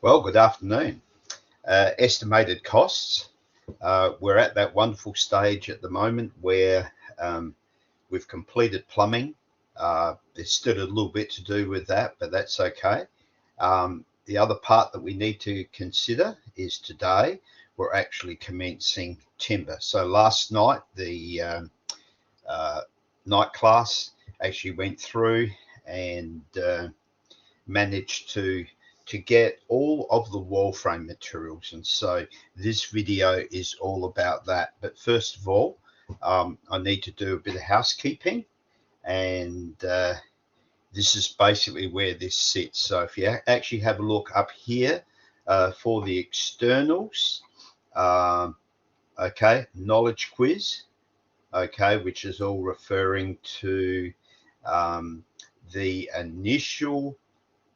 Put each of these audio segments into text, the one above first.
Well, good afternoon. Estimated costs. We're at that wonderful stage at the moment where we've completed plumbing. There's still a little bit to do with that, but that's okay. The other part that we need to consider is today we're actually commencing timber. So last night the night class actually went through and managed to get all of the wall frame materials, and so this video is all about that. But first of all, I need to do a bit of housekeeping, and this is basically where this sits. So if you actually have a look up here for the externals, okay, knowledge quiz, okay, which is all referring to the initial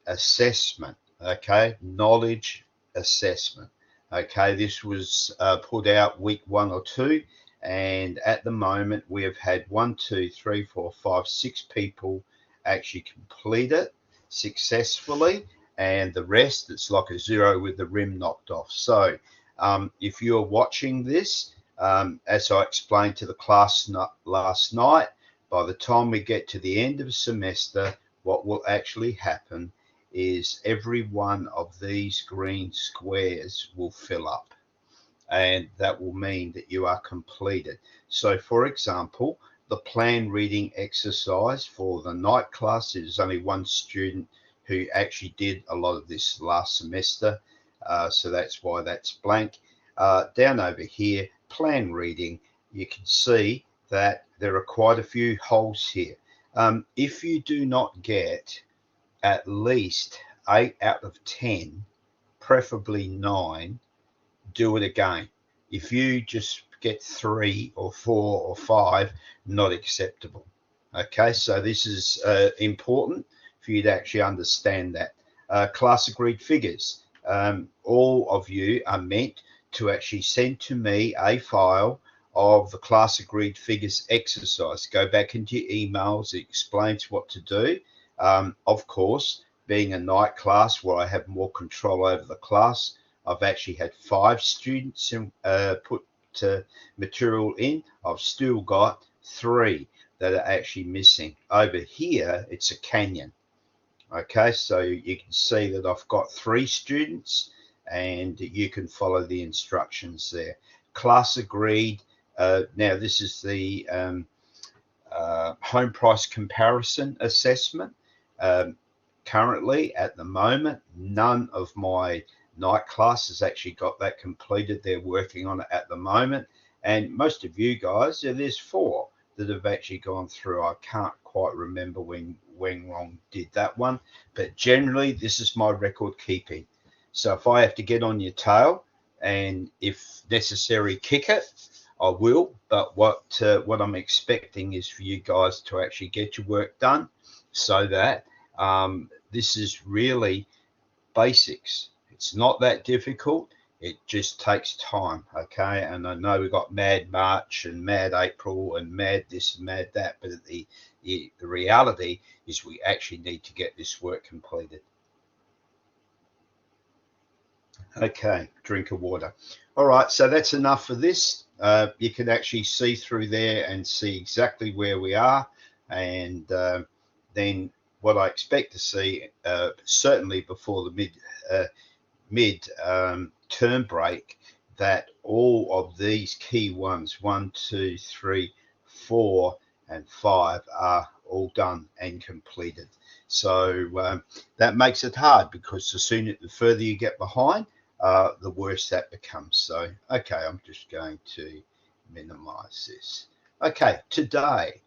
assessment, okay, knowledge assessment. Okay, this was put out week 1 or 2, and at the moment we have had 1, 2, 3, 4, 5, 6 people actually complete it successfully, and the rest, it's like a 0 with the rim knocked off. So if you're watching this, as I explained to the class last night, by the time we get to the end of the semester, what will actually happen is every one of these green squares will fill up, and that will mean that you are completed. So for example, the plan reading exercise for the night class, there's only one student who actually did a lot of this last semester, so that's why that's blank. Down over here, plan reading, you can see that there are quite a few holes here. If you do not get at least 8 out of 10, preferably 9, do it again. If you just get 3 or 4 or 5, not acceptable. Okay, so this is important for you to actually understand that. Class agreed figures. All of you are meant to actually send to me a file of the class agreed figures exercise. Go back into your emails, it explains what to do. Of course, being a night class where I have more control over the class, I've actually had 5 students put material in. I've still got 3 that are actually missing. Over here, it's a canyon. Okay, so you can see that I've got 3 students, and you can follow the instructions there. Class agreed. Now this is the home price comparison assessment. Currently, at the moment, none of my night class has actually got that completed. They're working on it at the moment, and most of you guys, there's 4 that have actually gone through. I can't quite remember when Wong did that one, but generally this is my record keeping. So if I have to get on your tail and if necessary kick it, I will. But what I'm expecting is for you guys to actually get your work done, so that this is really basics. It's not that difficult. It just takes time, okay? And I know we've got Mad March and Mad April and Mad this and Mad that, but the reality is we actually need to get this work completed. Okay, drink of water. All right, so that's enough for this. You can actually see through there and see exactly where we are, and then what I expect to see, certainly before the mid term break, that all of these key ones, 1, 2, 3, 4, and 5, are all done and completed. So that makes it hard, because the further you get behind, the worse that becomes. So, okay, I'm just going to minimize this. Okay, today,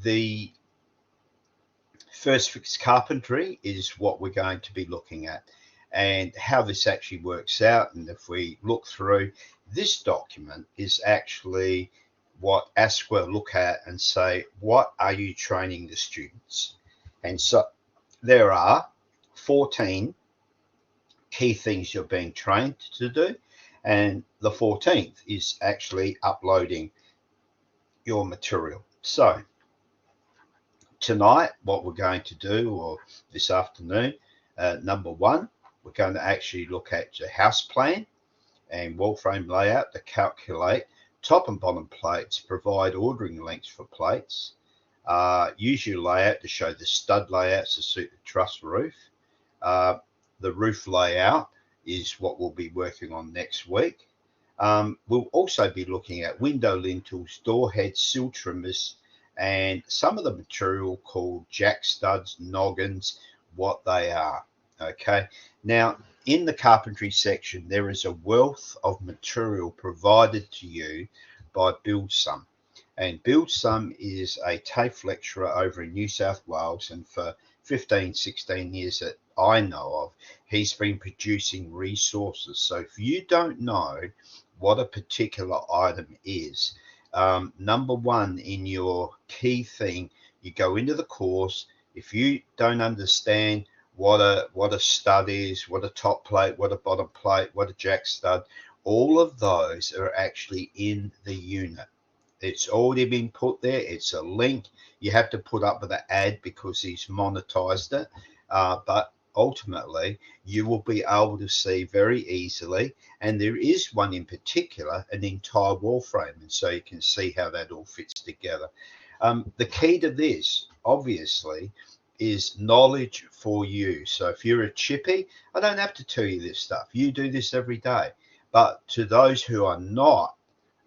the first fix carpentry is what we're going to be looking at, and how this actually works out. And if we look through, this document is actually what ASQA look at and say, what are you training the students? And so there are 14 key things you're being trained to do, and the 14th is actually uploading your material. So tonight, what we're going to do, or this afternoon, number 1, we're going to actually look at the house plan and wall frame layout to calculate top and bottom plates, provide ordering lengths for plates, use your layout to show the stud layouts to suit the truss roof. The roof layout is what we'll be working on next week. We'll also be looking at window lintels, door heads, sill trimmers, and some of the material called jack studs, noggins, what they are. Okay, now in the carpentry section there is a wealth of material provided to you by Build Some, and Build Some is a TAFE lecturer over in New South Wales, and for 15-16 years that I know of, he's been producing resources. So if you don't know what a particular item is, number one in your key thing, you go into the course. If you don't understand what a stud is, what a top plate, what a bottom plate, what a jack stud, all of those are actually in the unit. It's already been put there. It's a link. You have to put up with the ad because he's monetized it, but ultimately you will be able to see very easily, and there is one in particular, an entire wall frame, and so you can see how that all fits together. The key to this obviously is knowledge for you. So if you're a chippy, I don't have to tell you this stuff. You do this every day. But to those who are not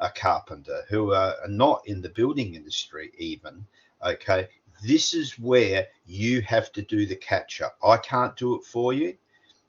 a carpenter, who are not in the building industry even, okay, this is where you have to do the catch up. I can't do it for you.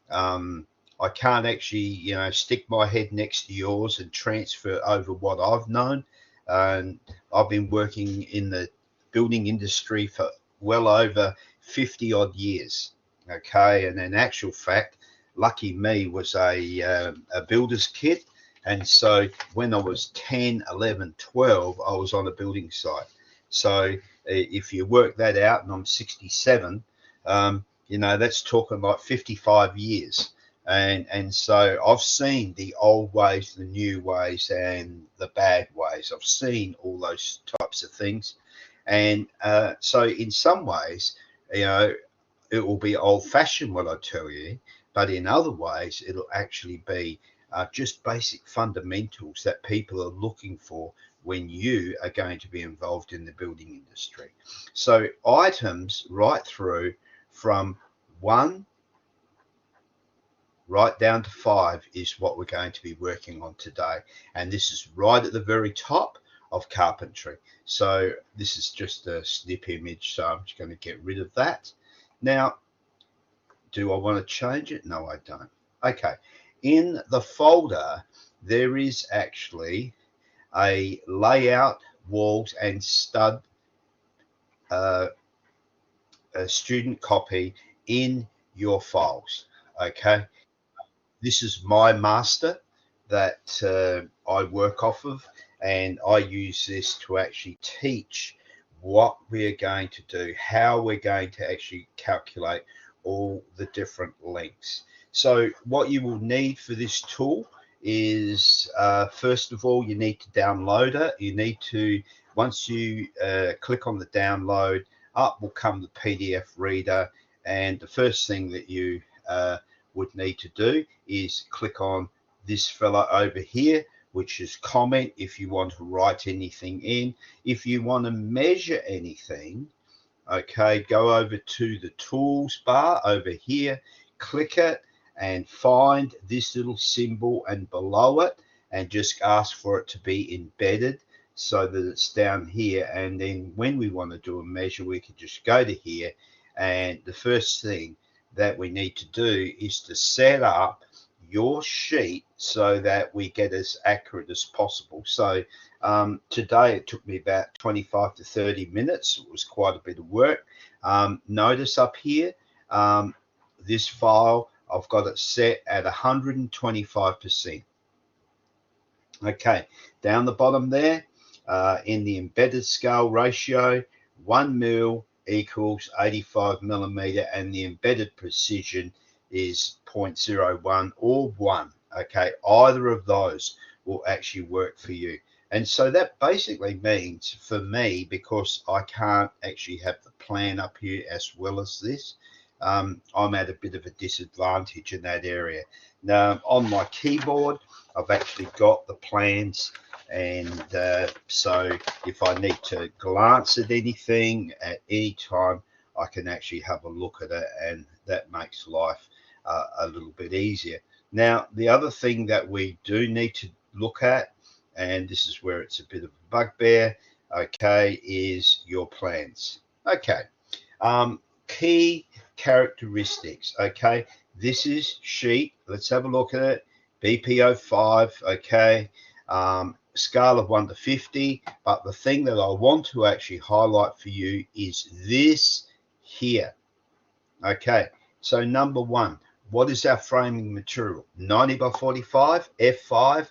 I can't actually, stick my head next to yours and transfer over what I've known. And I've been working in the building industry for well over 50 odd years. Okay, and in actual fact, lucky me was a builder's kid. And so when I was 10, 11, 12, I was on a building site. So if you work that out, and I'm 67, that's talking like 55 years. And so I've seen the old ways, the new ways, and the bad ways. I've seen all those types of things. And so in some ways, it will be old-fashioned what I tell you, but in other ways, it'll actually be just basic fundamentals that people are looking for when you are going to be involved in the building industry. So items right through from 1 right down to 5 is what we're going to be working on today. And this is right at the very top of carpentry. So this is just a snip image, so I'm just going to get rid of that. Now, do I want to change it? No, I don't. Okay, in the folder there is actually a layout, walls and stud a student copy in your files. Okay, this is my master that I work off of, and I use this to actually teach what we're going to do, how we're going to actually calculate all the different lengths. So what you will need for this tool is, first of all, you need to download it. You need to, once you click on the download, up will come the PDF reader, and the first thing that you would need to do is click on this fella over here, which is comment, if you want to write anything in. If you want to measure anything, okay, go over to the tools bar over here, click it, and find this little symbol, and below it, and just ask for it to be embedded so that it's down here. And then when we want to do a measure, we can just go to here, and the first thing that we need to do is to set up your sheet so that we get as accurate as possible. So today it took me about 25 to 30 minutes. It was quite a bit of work. Notice up here, this file, I've got it set at 125%. Okay, down the bottom there, in the embedded scale ratio, 1 mil equals 85 millimeter, and the embedded precision is 0.01 or 1. Okay, either of those will actually work for you. And so that basically means for me, because I can't actually have the plan up here as well as this, I'm at a bit of a disadvantage in that area. Now, on my keyboard, I've actually got the plans, and so if I need to glance at anything at any time, I can actually have a look at it, and that makes life a little bit easier. Now, the other thing that we do need to look at, and this is where it's a bit of a bugbear, okay, is your plans. Okay, key characteristics, okay, this is sheet, let's have a look at it, BP05, okay, scale of 1 to 50, but the thing that I want to actually highlight for you is this here. Okay, so number one, what is our framing material? 90 by 45, F5.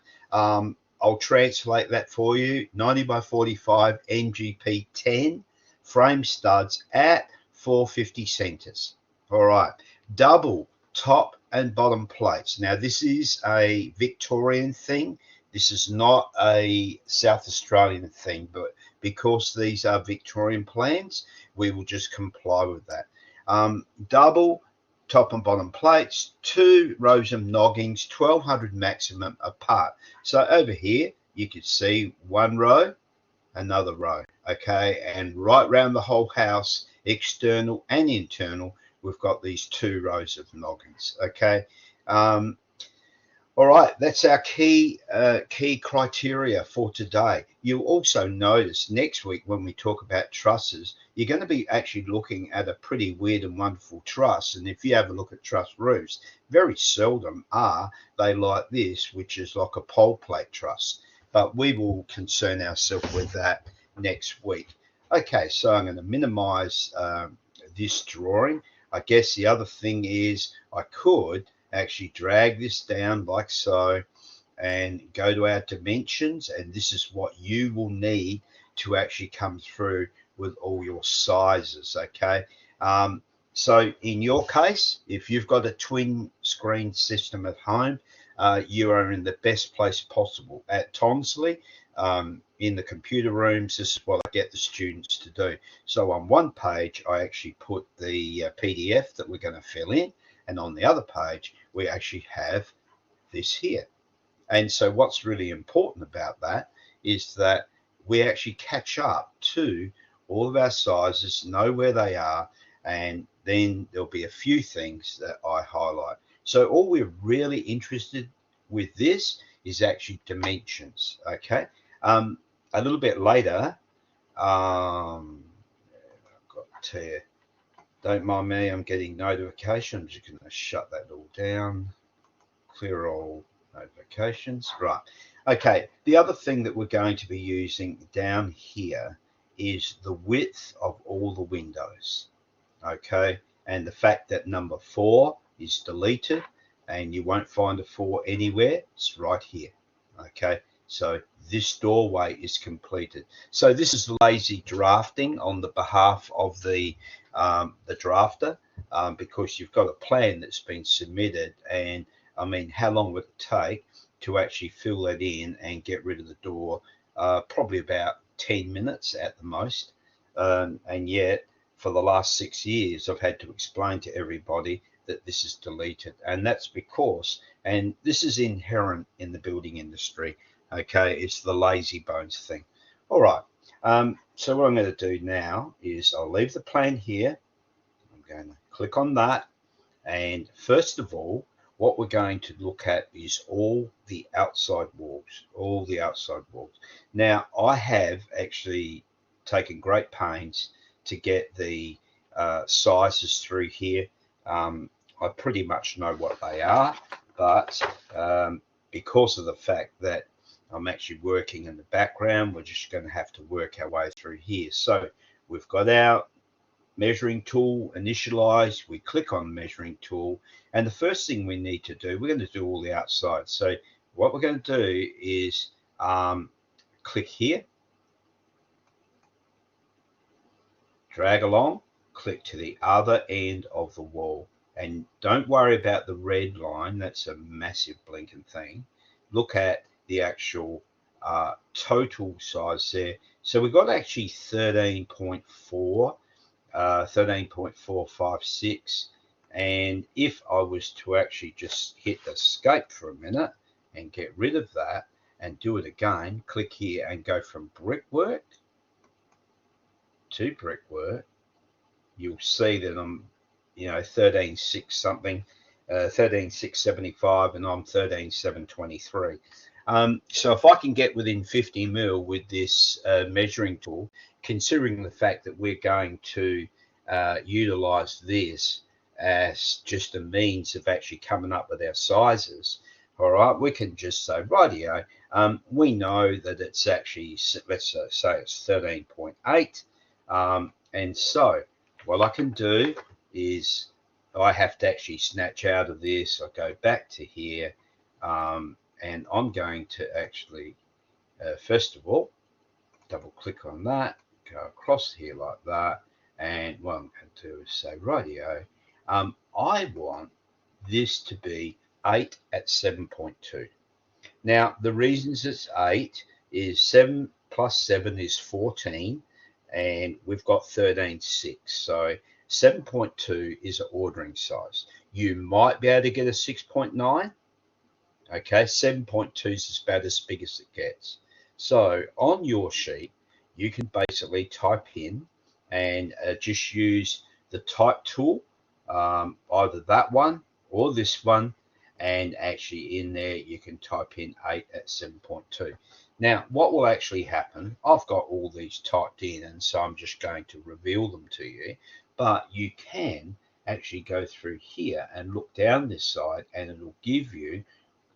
I'll translate that for you. 90 by 45 MGP 10 frame studs at 450 centers. All right, double top and bottom plates. Now, this is a Victorian thing. This is not a South Australian thing, but because these are Victorian plans, we will just comply with that. Double top and bottom plates, 2 rows of noggins, 1200 maximum apart. So over here, you could see 1 row, another row, okay, and right round the whole house, external and internal, we've got these 2 rows of noggins, okay. All right, that's our key criteria for today. You'll also notice next week when we talk about trusses, you're going to be actually looking at a pretty weird and wonderful truss. And if you have a look at truss roofs, very seldom are they like this, which is like a pole plate truss. But we will concern ourselves with that next week. Okay, so I'm going to minimize this drawing. I guess the other thing is I could actually drag this down like so and go to our dimensions, and this is what you will need to actually come through with all your sizes, okay. So in your case, if you've got a twin screen system at home, you are in the best place possible. At Tonsley, in the computer rooms, this is what I get the students to do. So on one page, I actually put the PDF that we're going to fill in, and on the other page, we actually have this here. And so what's really important about that is that we actually catch up to all of our sizes, know where they are, and then there'll be a few things that I highlight. So all we're really interested with this is actually dimensions, okay? A little bit later, I've got to, don't mind me, I'm getting notifications. I'm just going to shut that all down, clear all notifications. Right. Okay, the other thing that we're going to be using down here is the width of all the windows. Okay, and the fact that number 4 is deleted and you won't find a 4 anywhere, it's right here. Okay, so this doorway is completed. So this is lazy drafting on the behalf of the drafter, because you've got a plan that's been submitted, and I mean, how long would it take to actually fill that in and get rid of the door? Probably about 10 minutes at the most, and yet for the last 6 years I've had to explain to everybody that this is deleted, and that's because, and this is inherent in the building industry, okay, it's the lazy bones thing. All right, so what I'm going to do now is I'll leave the plan here. I'm going to click on that, and first of all, what we're going to look at is all the outside walls, Now, I have actually taken great pains to get the sizes through here. I pretty much know what they are, but because of the fact that I'm actually working in the background, we're just going to have to work our way through here. So we've got our measuring tool initialized. We click on measuring tool, and the first thing we need to do, we're going to do all the outside. So what we're going to do is click here, drag along, click to the other end of the wall, and don't worry about the red line. That's a massive blinking thing. Look at the actual total size there. So we've got actually 13.4 13.456, And if I was to actually just hit escape for a minute and get rid of that and do it again, click here and go from brickwork to brickwork, you'll see that I'm, 13.6 something, 13.675, and I'm 13.723. So if I can get within 50 mil with this measuring tool, considering the fact that we're going to utilize this as just a means of actually coming up with our sizes, all right, we can just say, rightio, we know that it's actually, let's say it's 13.8, and so what I can do is I have to actually snatch out of this. I go back to here, and I'm going to actually, first of all, double click on that, go across here like that, and what I'm going to do is say, rightio, I want this to be 8 at 7.2. Now, the reasons it's 8 is 7 plus 7 is 14, and we've got 13.6. So 7.2 is an ordering size. You might be able to get a 6.9. Okay, 7.2 is about as big as it gets. So on your sheet, you can basically type in and just use the type tool, either that one or this one, and actually in there you can type in 8 at 7.2. Now what will actually happen, I've got all these typed in, and so I'm just going to reveal them to you, but you can actually go through here and look down this side and it'll give you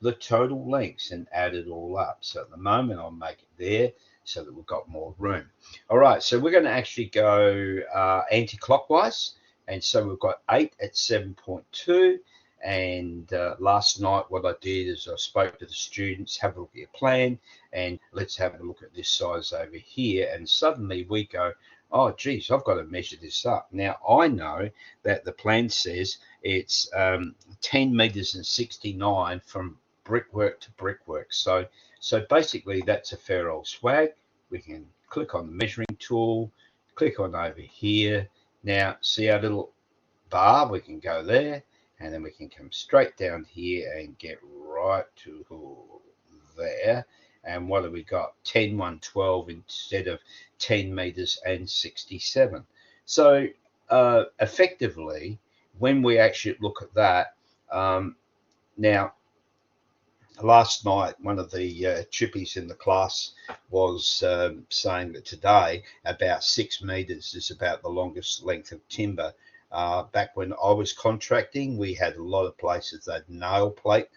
the total lengths and add it all up. So at the moment I'll make it there so that we've got more room. All right, so we're going to actually go anti-clockwise, and so we've got 8 at 7.2. And last night what I did is I spoke to the students, have a look at your plan, and let's have a look at this size over here. And suddenly we go, oh geez, I've got to measure this up. Now I know that the plan says it's 10 meters and 69 from brickwork to brickwork. So basically that's a fair old swag. We can click on the measuring tool, click on over here. Now see our little bar, we can go there, and then we can come straight down here and get right to there. And what have we got? 10, 112 instead of 10 meters and 67. So effectively, when we actually look at that, now last night one of the chippies in the class was saying that today about 6 meters is about the longest length of timber. Back when I was contracting, we had a lot of places that nail plate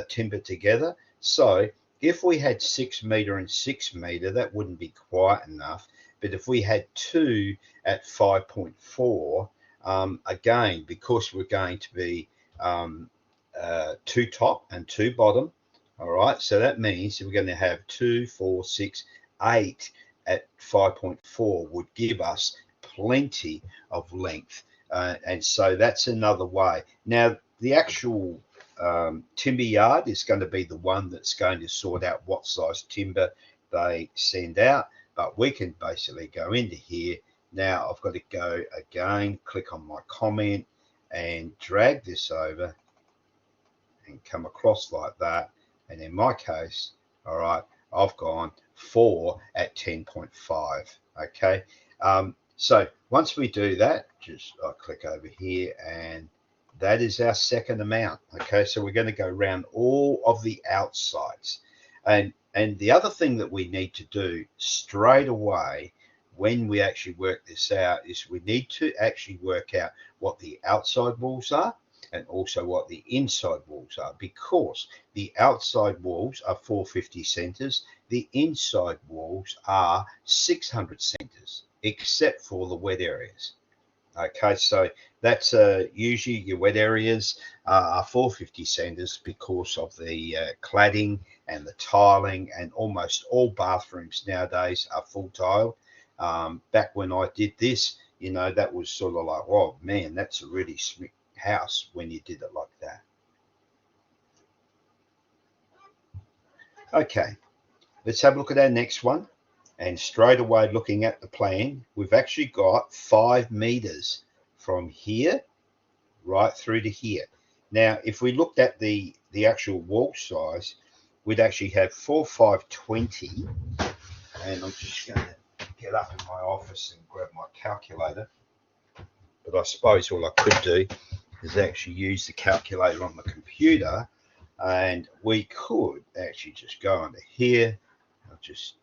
timber together. So if we had 6 meter and 6 meter, that wouldn't be quite enough. But if we had 2 at 5.4, again, because we're going to be 2 top and 2 bottom, all right, so that means we're going to have 2, 4, 6, 8 at 5.4 would give us plenty of length. And so that's another way. Now, the actual timber yard is going to be the one that's going to sort out what size timber they send out, but we can basically go into here. Now I've got to go again, click on my comment and drag this over and come across like that. And in my case, all right, I've gone 4 at 10.5. Okay. So once we do that, just I click over here, and that is our second amount. Okay, so we're going to go around all of the outsides. And the other thing that we need to do straight away when we actually work this out is we need to actually work out what the outside walls are and also what the inside walls are, because the outside walls are 450 centers, the inside walls are 600 centers, except for the wet areas. Okay, so that's usually your wet areas are 450 centers because of the cladding and the tiling, and almost all bathrooms nowadays are full tile. Back when I did this, that was sort of like, oh man, that's a really slick house when you did it like that. Okay, let's have a look at our next one. And straight away, looking at the plan, we've actually got 5 meters from here right through to here. Now, if we looked at the actual wall size, we'd actually have 4520, and I'm just going to get up in my office and grab my calculator. But I suppose all I could do is actually use the calculator on the computer, and we could actually just go under here. I'll just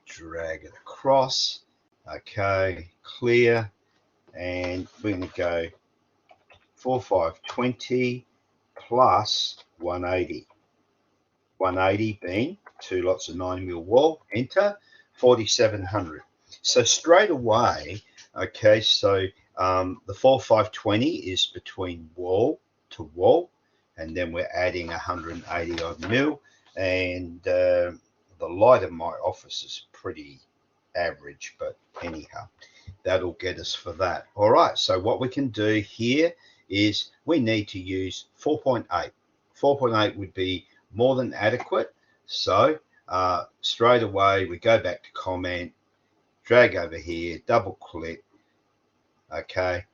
drag it across. Okay, clear, and we're going to go 4520 plus 180. 180 being 2 lots of 9mm wall, enter, 4700. So straight away, okay, so the 4520 is between wall to wall, and then we're adding 180 odd mil, and the light in my office is pretty average, but anyhow, that'll get us for that. All right, so what we can do here is we need to use 4.8. 4.8 would be more than adequate. So straight away we go back to comment, drag over here, double click, okay,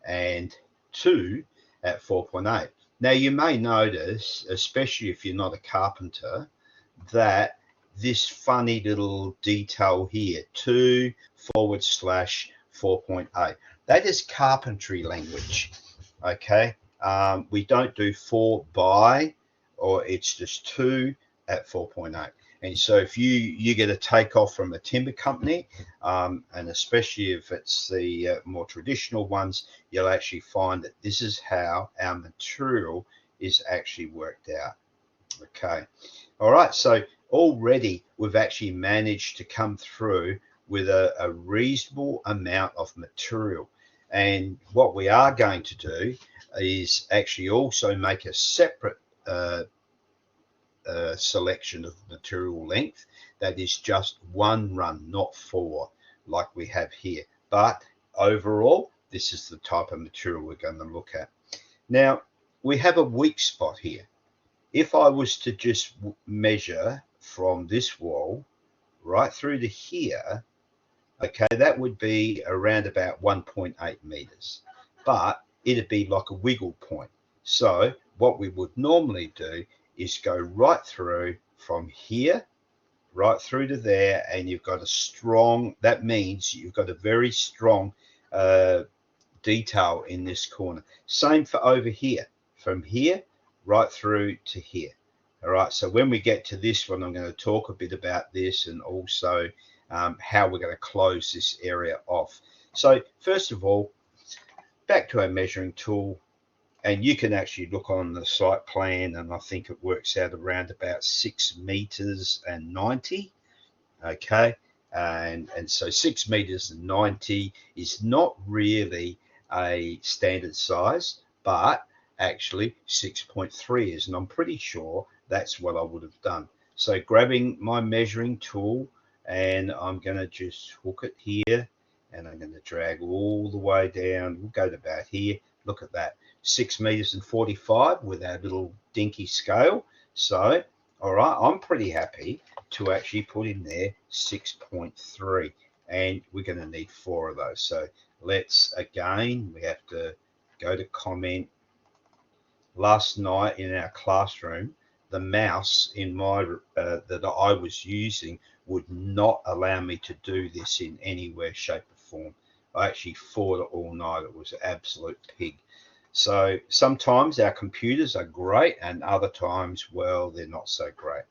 and 2 at 4.8. Now you may notice, especially if you're not a carpenter, that this funny little detail here, 2/4.8, that is carpentry language. Okay, we don't do 4 by, or it's just 2 at 4.8. And so if you get a takeoff from a timber company, and especially if it's the more traditional ones, you'll actually find that this is how our material is actually worked out. Okay, all right, so already we've actually managed to come through with a reasonable amount of material. And what we are going to do is actually also make a separate selection of material length that is just 1 run, not 4 like we have here. But overall, this is the type of material we're going to look at. Now, we have a weak spot here. If I was to just measure from this wall right through to here, okay, that would be around about 1.8 meters, but it'd be like a wiggle point. So what we would normally do is go right through from here right through to there, and you've got a strong, that means you've got a very strong detail in this corner. Same for over here, from here right through to here. All right, so when we get to this one, I'm going to talk a bit about this, and also how we're going to close this area off. So first of all, back to our measuring tool, and you can actually look on the site plan, and I think it works out around about 6 meters and 90. Okay, and so 6 meters and 90 is not really a standard size, but actually 6.3 is, and I'm pretty sure that's what I would have done. So grabbing my measuring tool, and I'm going to just hook it here, and I'm going to drag all the way down. We'll go to about here. Look at that, 6 meters and 45 with our little dinky scale. So, all right, I'm pretty happy to actually put in there 6.3, and we're going to need 4 of those. So let's, again, we have to go to comment. Last night in our classroom, the mouse in my that I was using would not allow me to do this in any way, shape or form. I actually fought it all night. It was an absolute pig. So sometimes our computers are great, and other times, well, they're not so great.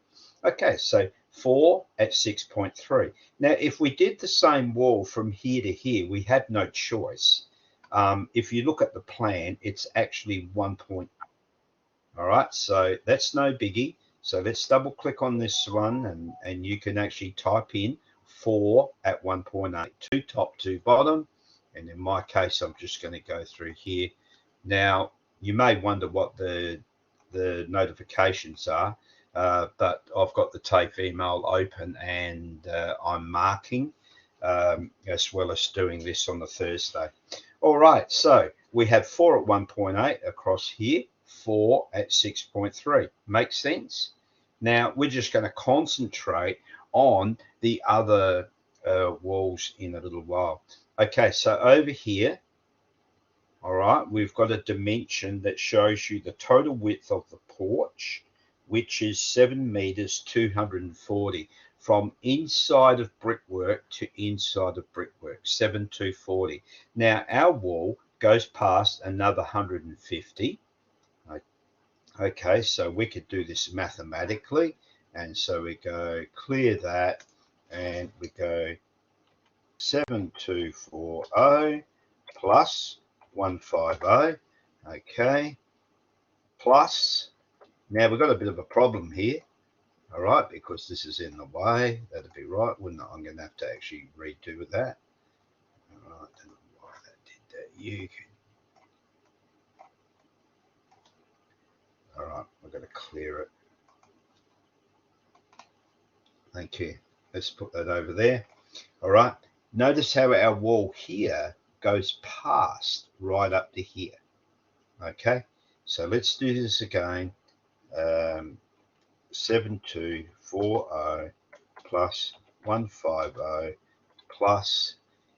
Okay, so 4 at 6.3. Now, if we did the same wall from here to here, we had no choice. If you look at the plan, it's actually 1.8. All right, so that's no biggie. So let's double click on this one, and you can actually type in 4 at 1.8, 2 top, 2 bottom. And in my case, I'm just going to go through here. Now, you may wonder what the notifications are, but I've got the TAFE email open, and I'm marking as well as doing this on the Thursday. All right, so we have 4 at 1.8 across here, 4 at 6.3. Makes sense? Now, we're just going to concentrate on the other walls in a little while. Okay, so over here, All right, we've got a dimension that shows you the total width of the porch, which is 7 meters 240 from inside of brickwork to inside of brickwork, 7,240. Now our wall goes past another 150. Okay, so we could do this mathematically, and so we go clear that, and we go 7240 plus 150, okay, plus, now we've got a bit of a problem here, all right, because this is in the way. That'd be right, wouldn't it? I'm going to have to actually redo with that. All right, I don't know why that did that. You can, all right, we've got to clear it. Thank you. Let's put that over there. All right, notice how our wall here goes past right up to here. Okay, so let's do this again. 7240 plus 150 plus,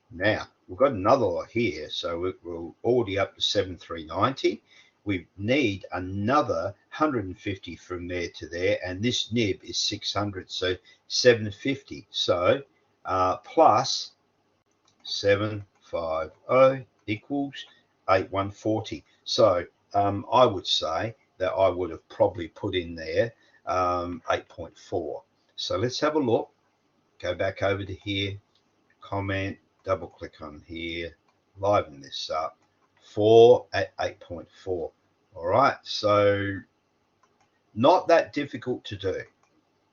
now we've got another lot here, so we're already up to 7390. We need another 150 from there to there, and this nib is 600, so 750. So plus 750 equals 8140. So I would say that I would have probably put in there 8.4. So let's have a look. Go back over to here, comment, double click on here, liven this up. 4 at 8.4. All right, so not that difficult to do.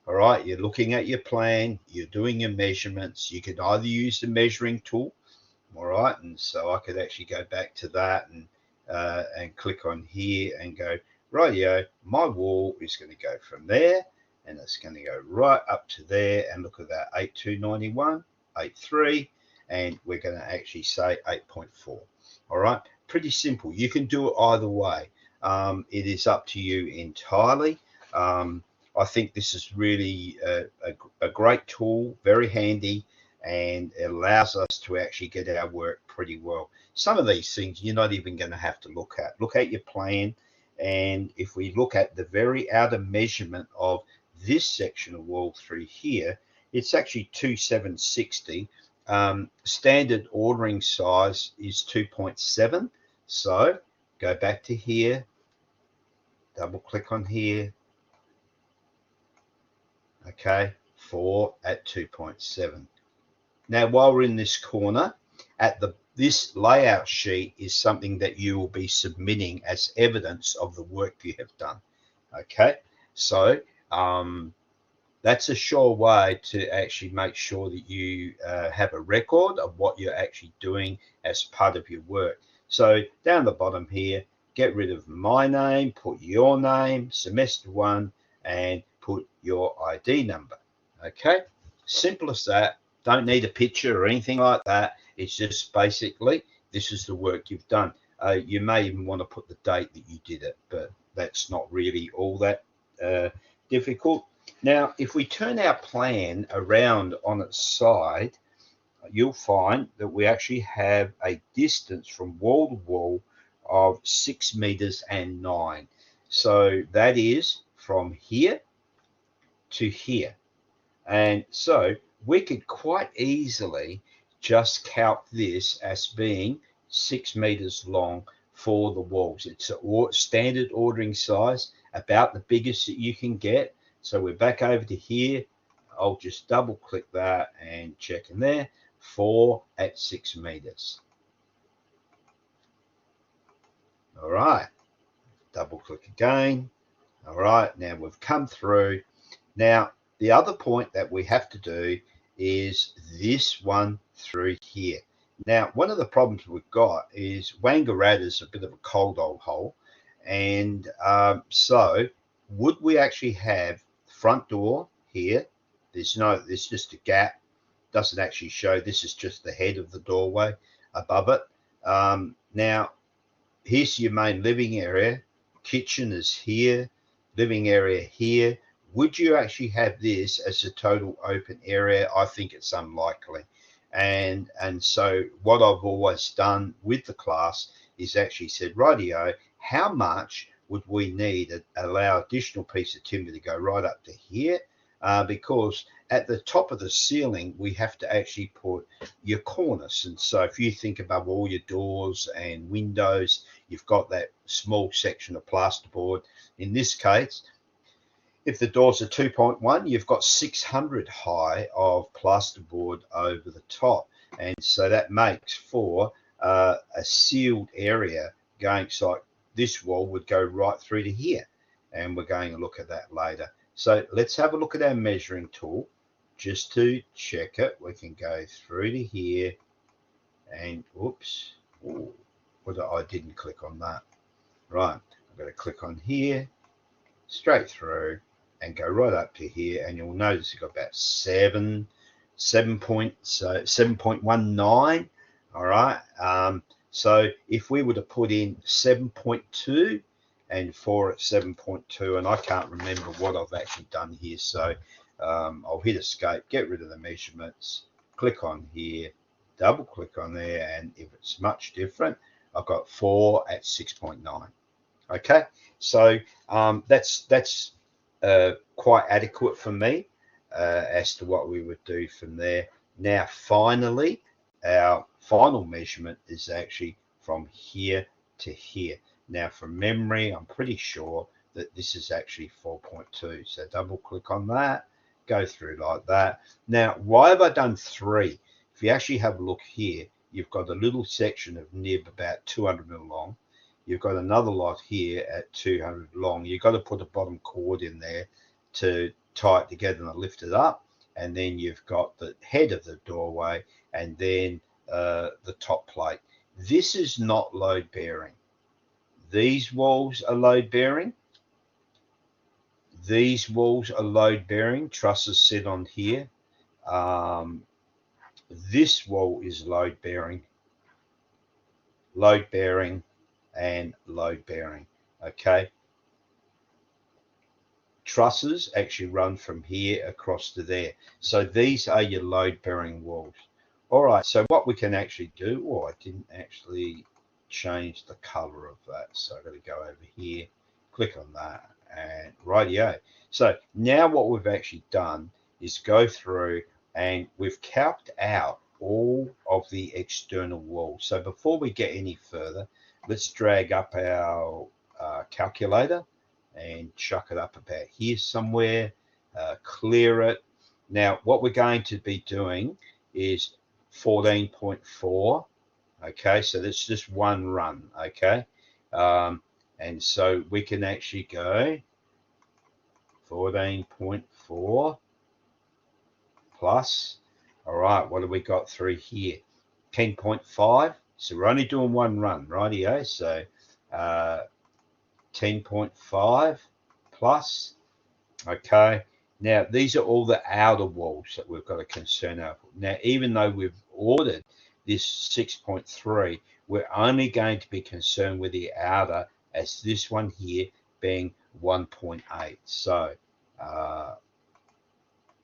All right, you're looking at your plan, you're doing your measurements. You could either use the measuring tool, all right, and so I could actually go back to that and click on here and go, rightio, my wall is going to go from there, and it's going to go right up to there, and look at that, 8291, 83, and we're going to actually say 8.4. All right, pretty simple. You can do it either way. It is up to you entirely. I think this is really a great tool, very handy, and it allows us to actually get our work pretty well. Some of these things you're not even going to have to look at. Look at your plan, and if we look at the very outer measurement of this section of wall through here, it's actually 2760. Standard ordering size is 2.7. So go back to here, double click on here. Okay, 4 at 2.7. Now, while we're in this corner, this layout sheet is something that you will be submitting as evidence of the work you have done. Okay, so that's a sure way to actually make sure that you have a record of what you're actually doing as part of your work. So down the bottom here, get rid of my name, put your name, semester 1, and put your ID number. Okay, simple as that. Don't need a picture or anything like that. It's just basically this is the work you've done. You may even want to put the date that you did it, but that's not really all that difficult. Now, if we turn our plan around on its side, you'll find that we actually have a distance from wall to wall of 6 meters and 9. So that is from here to here. And so we could quite easily just count this as being 6 meters long for the walls. It's a standard ordering size, about the biggest that you can get. So we're back over to here. I'll just double click that and check in there. 4 at 6 meters. All right, double click again. All right, now we've come through. Now, the other point that we have to do is this one through here. Now, one of the problems we've got is Wangaratta is a bit of a cold old hole. And so would we actually have front door here? There's just a gap. Doesn't actually show. This is just the head of the doorway above it. Now, here's your main living area. Kitchen is here. Living area here. Would you actually have this as a total open area? I think it's unlikely. And so what I've always done with the class is actually said, rightio, how much would we need to allow additional piece of timber to go right up to here? Because at the top of the ceiling, we have to actually put your cornice. And so if you think above all your doors and windows, you've got that small section of plasterboard. In this case, if the doors are 2.1, you've got 600 high of plasterboard over the top. And so that makes for a sealed area going, so like this wall would go right through to here. And we're going to look at that later. So let's have a look at our measuring tool just to check it. We can go through to here and whoops, I didn't click on that. Right, I'm going to click on here, straight through, and go right up to here, and you'll notice you've got about 7.19. All right. So if we were to put in 7.2 and 4 at 7.2, and I can't remember what I've actually done here, so I'll hit escape, get rid of the measurements, click on here, double click on there, and if it's much different, I've got 4 at 6.9. Okay, so that's quite adequate for me as to what we would do from there. Now, finally, our final measurement is actually from here to here. Now, from memory, I'm pretty sure that this is actually 4.2. So double click on that, go through like that. Now, why have I done 3? If you actually have a look here, you've got a little section of nib about 200 mil long. You've got another lot here at 200 long. You've got to put a bottom cord in there to tie it together and lift it up. And then you've got the head of the doorway and then the top plate. This is not load bearing. These walls are load bearing. These walls are load bearing. Trusses sit on here. This wall is load bearing, and load bearing. Okay. Trusses actually run from here across to there. So these are your load bearing walls. All right. So what we can actually do, I didn't actually change the color of that. So I've got to go over here, click on that, and rightio. So now what we've actually done is go through and we've calced out all of the external walls. So before we get any further, let's drag up our calculator and chuck it up about here somewhere, clear it. Now, what we're going to be doing is 14.4. Okay, so that's just one run. Okay, and so we can actually go 14.4 plus. All right, what have we got through here? 10.5. So we're only doing one run, rightio. So 10.5 plus. Okay. Now, these are all the outer walls that we've got a concern over. Now, even though we've ordered this 6.3, we're only going to be concerned with the outer, as this one here being 1.8. So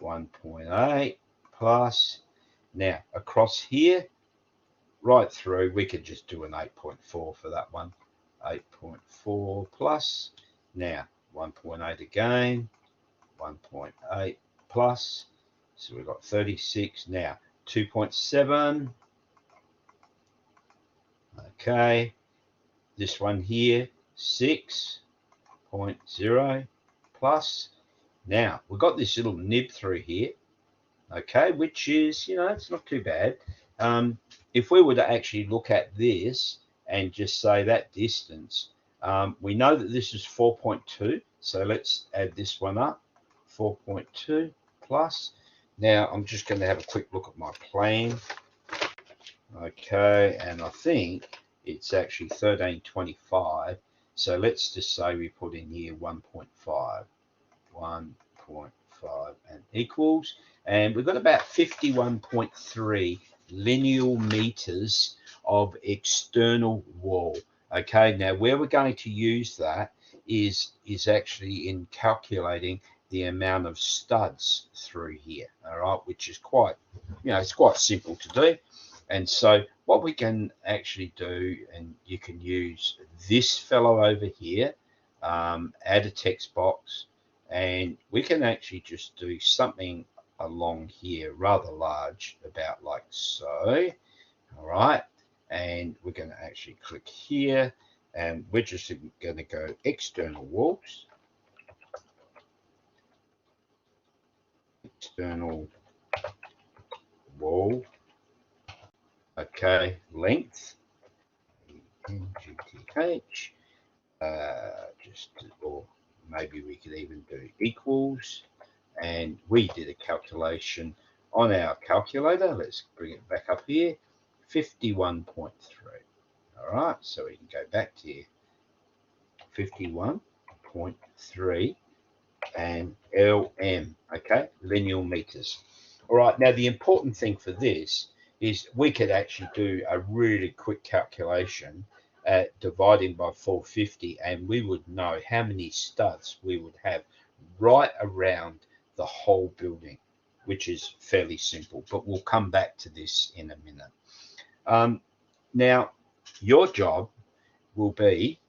1.8 plus. Now, across here, right through, we could just do an 8.4 for that one. 8.4 plus. Now, 1.8 again. 1.8 plus. So we've got 36. Now, 2.7. Okay. This one here, 6.0 plus. Now, we've got this little nib through here. Okay, which is, it's not too bad. If we were to actually look at this and just say that distance, we know that this is 4.2. So let's add this one up. 4.2 plus. Now I'm just going to have a quick look at my plan. Okay, and I think it's actually 1325. So let's just say we put in here 1.5, 1.5 and equals, and we've got about 51.3 linear meters of external wall. Okay, now where we're going to use that is actually in calculating the amount of studs through here. All right, which is quite, it's quite simple to do. And so what we can actually do, and you can use this fellow over here, add a text box, and we can actually just do something along here, rather large, about like so. All right, and we're going to actually click here, and we're just going to go external walls, external wall, okay, length, NGTH, just, or maybe we could even do equals, and we did a calculation on our calculator. Let's bring it back up here, 51.3. All right, so we can go back to here, 51.3 and LM, okay, linear meters. All right, now the important thing for this is we could actually do a really quick calculation at dividing by 450, and we would know how many studs we would have right around the whole building, which is fairly simple, but we'll come back to this in a minute. Now, your job will be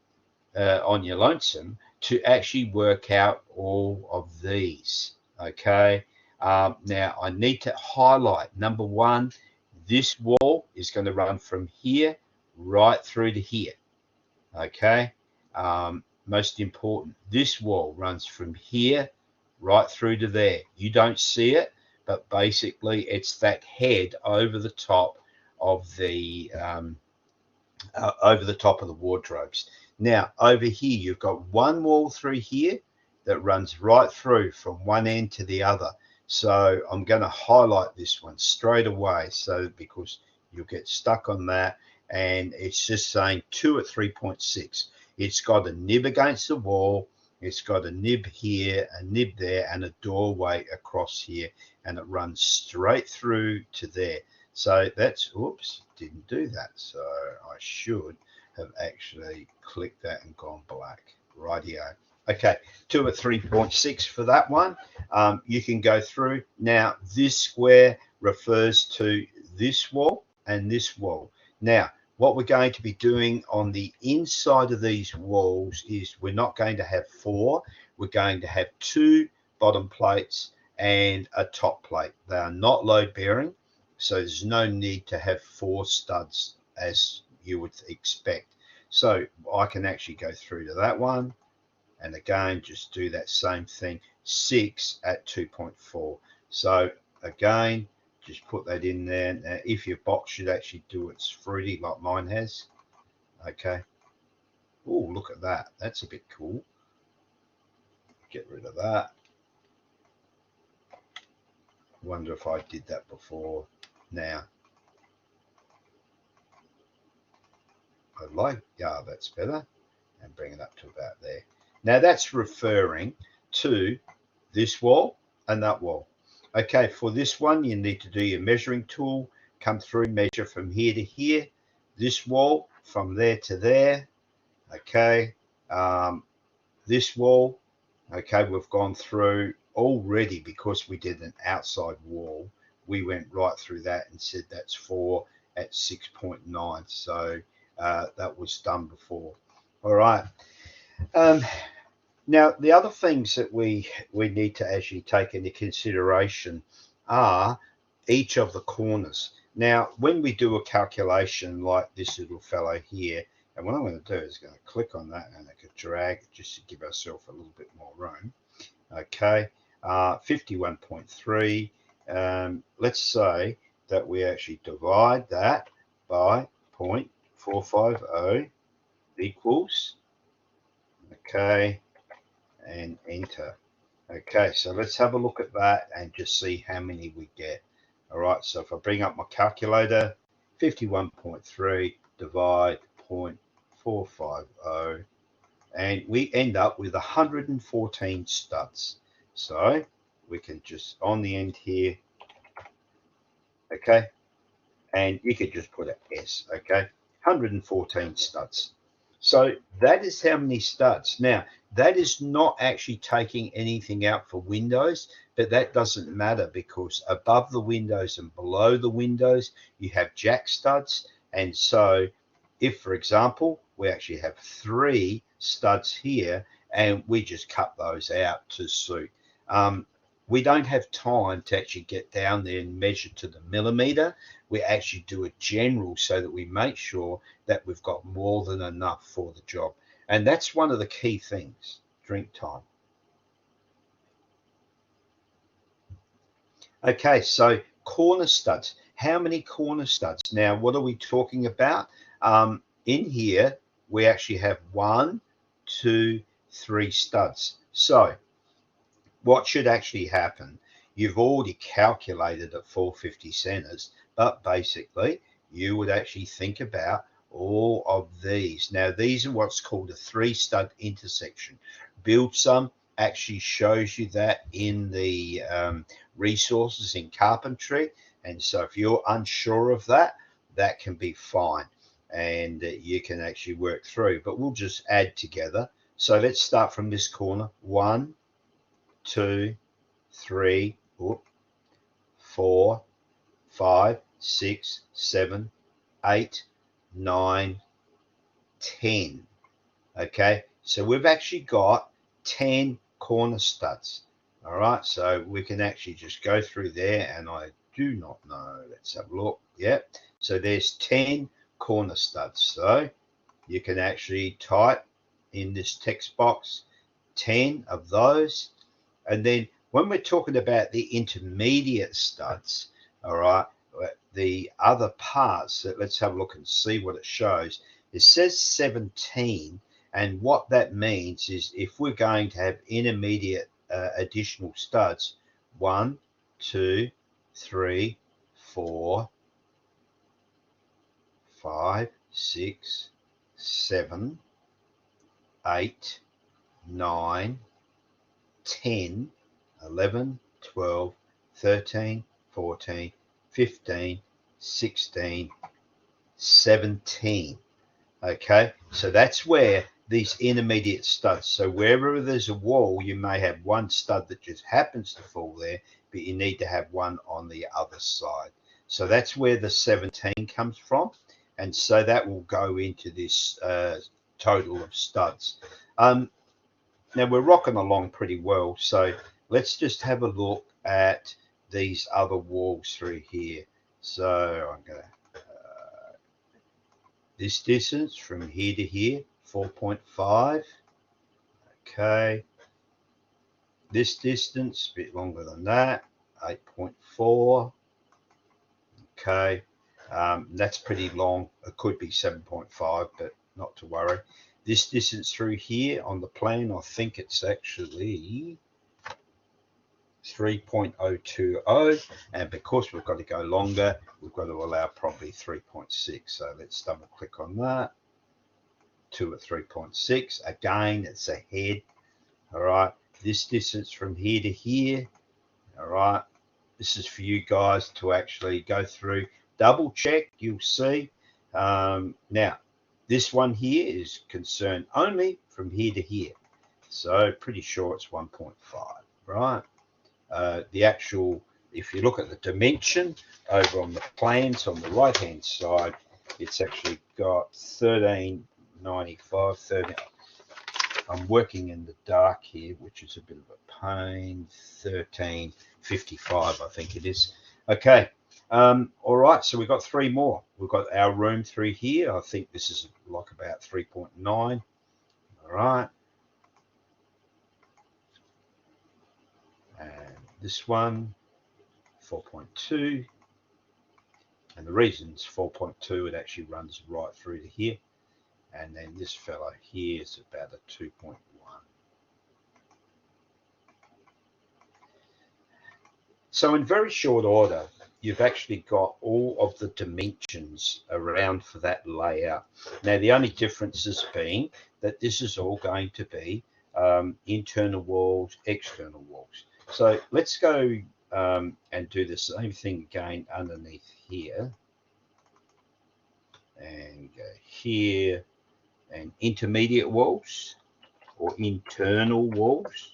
on your lonesome to actually work out all of these, okay? Now, I need to highlight, number one, this wall is going to run from here right through to here, okay? Most important, this wall runs from here right through to there. You don't see it, but basically it's that head over the top of the wardrobes. Now, over here, you've got one wall through here that runs right through from one end to the other. So I'm going to highlight this one straight away, so because you'll get stuck on that, and it's just saying 2 at 3.6. It's got a nib against the wall, it's got a nib here, a nib there, and a doorway across here, and it runs straight through to there. So that's, oops, didn't do that. So I should have actually clicked that and gone black. Rightio. Okay, 2 at 3.6 for that one. You can go through. Now, this square refers to this wall and this wall. Now, what we're going to be doing on the inside of these walls is we're not going to have 4. We're going to have 2 bottom plates and a top plate. They are not load bearing, so there's no need to have 4 studs as you would expect. So I can actually go through to that one, and again just do that same thing, 6 at 2.4. So again, just put that in there. Now, if your box should actually do its fruity like mine has, okay. Oh, look at that, that's a bit cool. Get rid of that. Wonder if I did that before. Now I'd like, yeah, that's better, and bring it up to about there. Now that's referring to this wall and that wall. Okay, for this one, you need to do your measuring tool, come through, measure from here to here, this wall from there to there, okay, this wall, okay, we've gone through already because we did an outside wall. We went right through that and said that's 4 at 6.9, so that was done before. All right. Now, the other things that we need to actually take into consideration are each of the corners. Now, when we do a calculation like this little fellow here, and what I'm going to do is going to click on that and I can drag it just to give ourselves a little bit more room. Okay, 51.3. Let's say that we actually divide that by 0.450 equals, okay, and enter. Okay, so let's have a look at that and just see how many we get. All right, so if I bring up my calculator, 51.3 divide 0.450, and we end up with 114 studs. So we can just on the end here, okay, and you could just put an S, okay, 114 studs. So that is how many studs. Now, that is not actually taking anything out for windows, but that doesn't matter because above the windows and below the windows, you have jack studs. And so if, for example, we actually have 3 studs here and we just cut those out to suit. We don't have time to actually get down there and measure to the millimeter. We actually do a general so that we make sure that we've got more than enough for the job. And that's one of the key things. Drink time. Okay, so corner studs. How many corner studs? Now, what are we talking about? In here, we actually have 1, 2, 3 studs. So what should actually happen? You've already calculated at 450 centers, but basically you would actually think about all of these. Now, these are what's called a 3-stud intersection. Build Some actually shows you that in the resources in carpentry. And so if you're unsure of that, that can be fine. And you can actually work through, but we'll just add together. So let's start from this corner. 1, 2, 3, 4, 5, 6, 7, 8, 9, 10. Okay, so we've actually got 10 corner studs. All right, so we can actually just go through there, and I do not know. Let's have a look. Yep, so there's 10 corner studs. So you can actually type in this text box 10 of those. And then when we're talking about the intermediate studs, all right, the other parts, let's have a look and see what it shows. It says 17, and what that means is if we're going to have intermediate additional studs, 1, 2, 3, 4, 5, 6, 7, 8, 9, 10, 11, 12, 13, 14, 15, 16, 17. Okay, so that's where these intermediate studs. So wherever there's a wall, you may have one stud that just happens to fall there, but you need to have one on the other side. So that's where the 17 comes from. And so that will go into this total of studs. Now we're rocking along pretty well, so let's just have a look at these other walls through here. So I'm going to, this distance from here to here, 4.5. Okay. This distance, a bit longer than that, 8.4. Okay. That's pretty long. It could be 7.5, but not to worry. This distance through here on the plan, I think it's actually 3.020, and because we've got to go longer, we've got to allow probably 3.6. So let's double click on that. 2 at 3.6. Again, it's a head. All right. This distance from here to here. All right. This is for you guys to actually go through, double check. You'll see. Now, this one here is concerned only from here to here. So pretty sure it's 1.5, right? The actual, if you look at the dimension over on the plans on the right hand side, it's actually got 1395, 13. I'm working in the dark here, which is a bit of a pain. 1355, I think it is. Okay. All right, so we've got 3 more. We've got our room through here. I think this is like about 3.9. All right. And this one, 4.2. And the reason it's 4.2, it actually runs right through to here. And then this fellow here is about a 2.1. So in very short order, you've actually got all of the dimensions around for that layout. Now, the only difference has been that this is all going to be internal walls, external walls. So let's go and do the same thing again underneath here. And go here and intermediate walls or internal walls.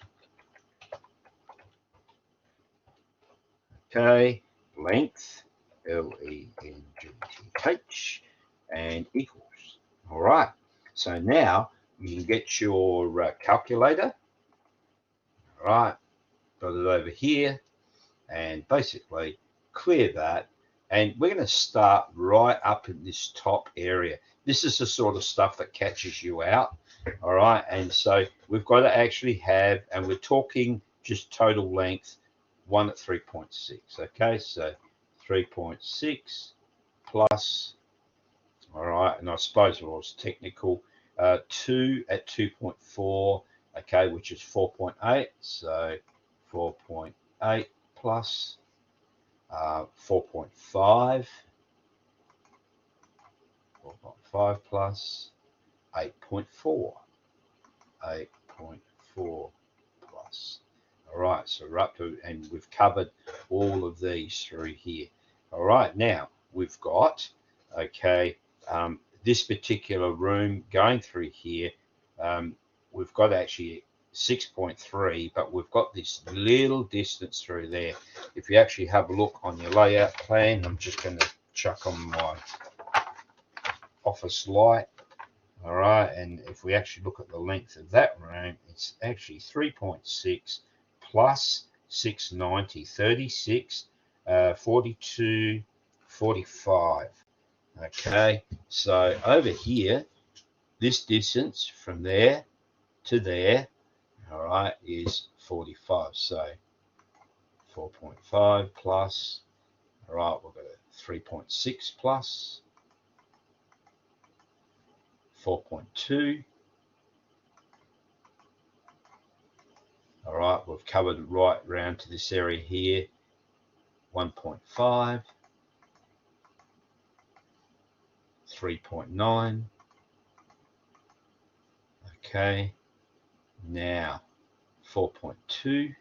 Okay, length, L-E-N-G-T-H, and equals. All right, so now you can get your calculator. All right, got it over here, and basically clear that. And we're going to start right up in this top area. This is the sort of stuff that catches you out. All right, and so we've got to actually have, and we're talking just total length, 1 at 3.6. Okay, so 3.6 plus, all right, and I suppose it was technical, 2 at 2.4, okay, which is 4.8. So 4.8 plus 4.5 plus 8.4 plus. All right, so we're up to, and we've covered all of these through here. All right, now we've got, okay, this particular room going through here, we've got actually 6.3, but we've got this little distance through there. If you actually have a look on your layout plan, I'm just going to chuck on my office light. All right, and if we actually look at the length of that room, it's actually 3.6 plus 690, 36, 42, 45. Okay, so over here, this distance from there to there, all right, is 45. So 4.5 plus, all right, we've got a 3.6 plus 4.2. All right, we've covered right round to this area here. 1.5, 3.9. Okay, now 4.2,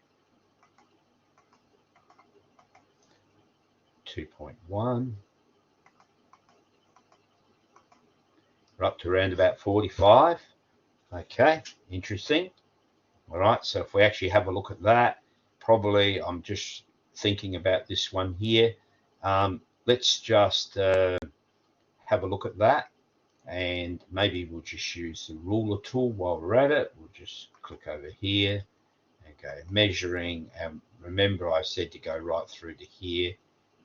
2.1. We're up to around about 45. Okay, interesting. All right, so if we actually have a look at that, probably I'm just thinking about this one here. Let's just have a look at that, and maybe we'll just use the ruler tool while we're at it. We'll just click over here and go measuring, and remember I said to go right through to here,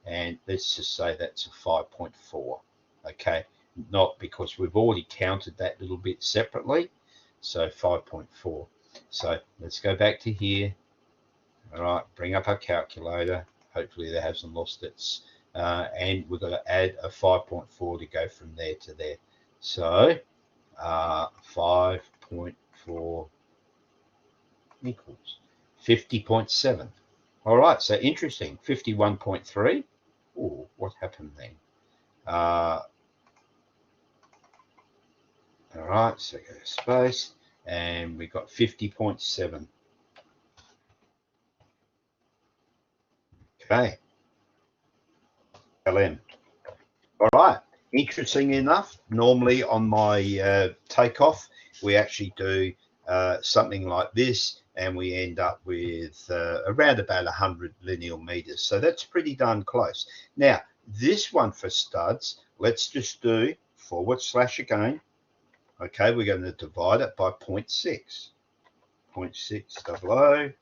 and let's just say that's a 5.4. Okay, not because we've already counted that little bit separately, so 5.4. So let's go back to here. All right, bring up our calculator. Hopefully that hasn't lost its, and we've got to add a 5.4 to go from there to there. So 5.4 equals 50.7. All right, so interesting. 51.3. Oh, what happened then? All right, so go to space, and we got 50.7. Okay. LM. All right. Interesting enough, normally on my takeoff, we actually do something like this, and we end up with around about 100 linear meters. So that's pretty darn close. Now, this one for studs, let's just do / again. Okay, we're going to divide it by 0.6. 0.600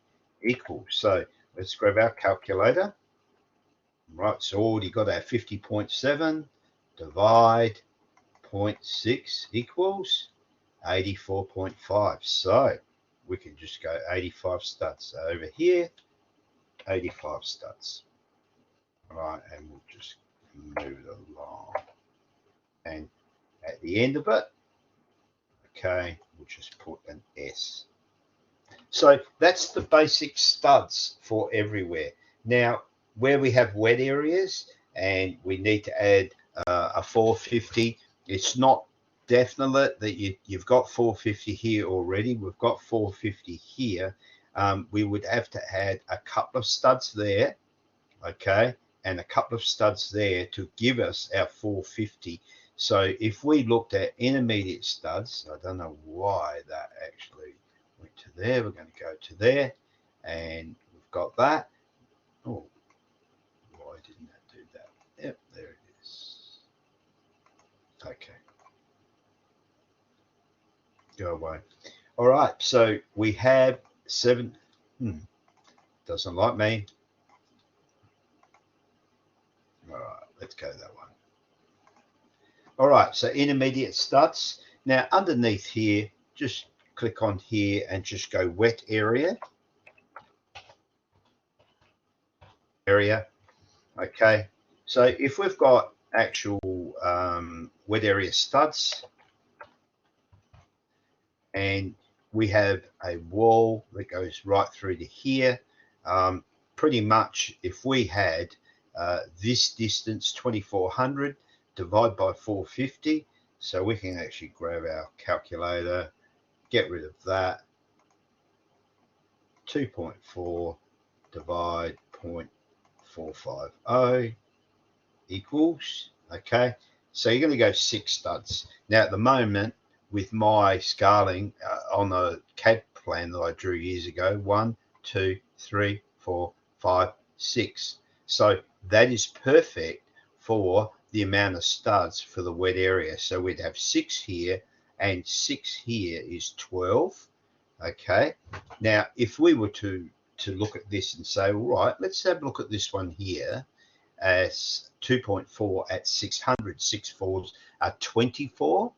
equals. So let's grab our calculator. Right, so already got our 50.7, divide 0.6 equals 84.5. So we can just go 85 studs. So over here, 85 studs. All right, and we'll just move it along. And at the end of it, okay, we'll just put an S. So that's the basic studs for everywhere. Now, where we have wet areas and we need to add a 450, it's not definite that you've got 450 here already. We've got 450 here. We would have to add a couple of studs there, okay, and a couple of studs there to give us our 450. So if we looked at intermediate studs, I don't know why that actually went to there. We're going to go to there, and we've got that. Oh, why didn't that do that? Yep, there it is. Okay. Go away. All right, so we have 7. Doesn't like me. All right, let's go that one. All right, so intermediate studs. Now underneath here, just click on here and just go wet area. Okay, so if we've got actual wet area studs, and we have a wall that goes right through to here, pretty much if we had this distance 2400 divide by 450, so we can actually grab our calculator, get rid of that, 2.4 divide 0.450 equals, okay, so you're going to go 6 studs. Now at the moment, with my scaling on a CAD plan that I drew years ago, 1, 2, 3, 4, 5, 6. So that is perfect for the amount of studs for the wet area. So we'd have 6 here, and 6 here is 12. Okay. Now, if we were to look at this and say, all right, let's have a look at this one here as 2.4 at 600. 6 fours are 24.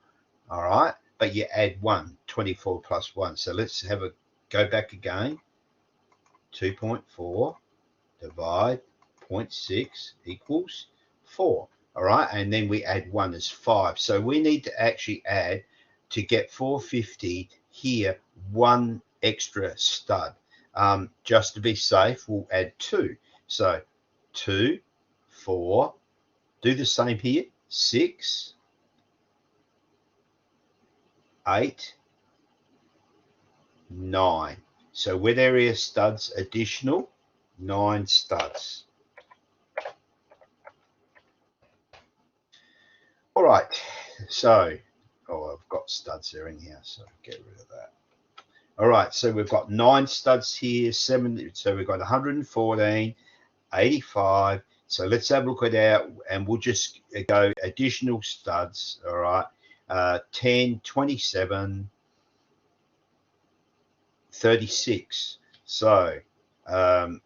All right, but you add 1, 24 plus 1. So let's have a go back again. 2.4 divide 0.6 equals 4. All right, and then we add 1 as 5. So we need to actually add, to get 450 here, 1 extra stud. Just to be safe, we'll add 2. So 2, 4, do the same here, 6, 8, 9. So wet area studs additional, 9 studs. All right, so, I've got studs there in here, so get rid of that. All right, so we've got 9 studs here, 7, so we've got 114, 85. So let's have a look at our, and we'll just go additional studs, all right, 10, 27, 36. So over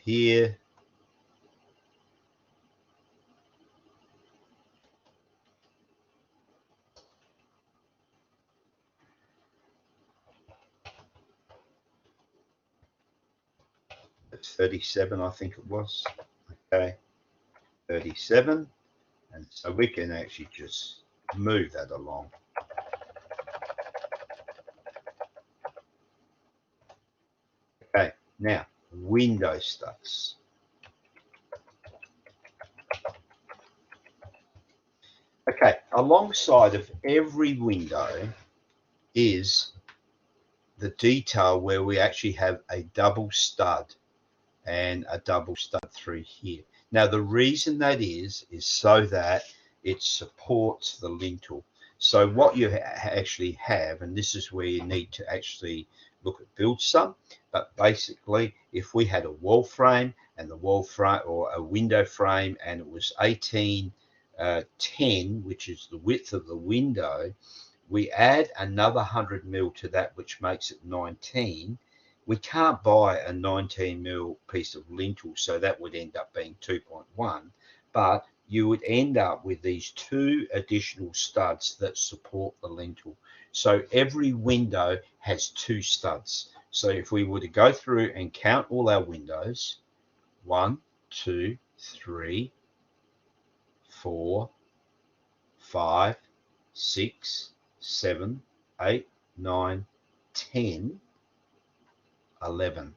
here, it's 37, I think it was. Okay, 37, and so we can actually just move that along. Okay, now window studs. Okay, alongside of every window is the detail where we actually have a double stud and a double stud through here. Now the reason that is so that it supports the lintel. So what you actually have, and this is where you need to actually look at build sum, but basically if we had a wall frame and the wall frame, or a window frame, and it was 1810, which is the width of the window, we add another 100 mil to that, which makes it 19. We can't buy a 19 mil piece of lintel, so that would end up being 2.1, but you would end up with these 2 additional studs that support the lintel. So every window has 2 studs. So if we were to go through and count all our windows, 1, 2, 3, 4, 5, 6, 7, 8, 9, 10, 11.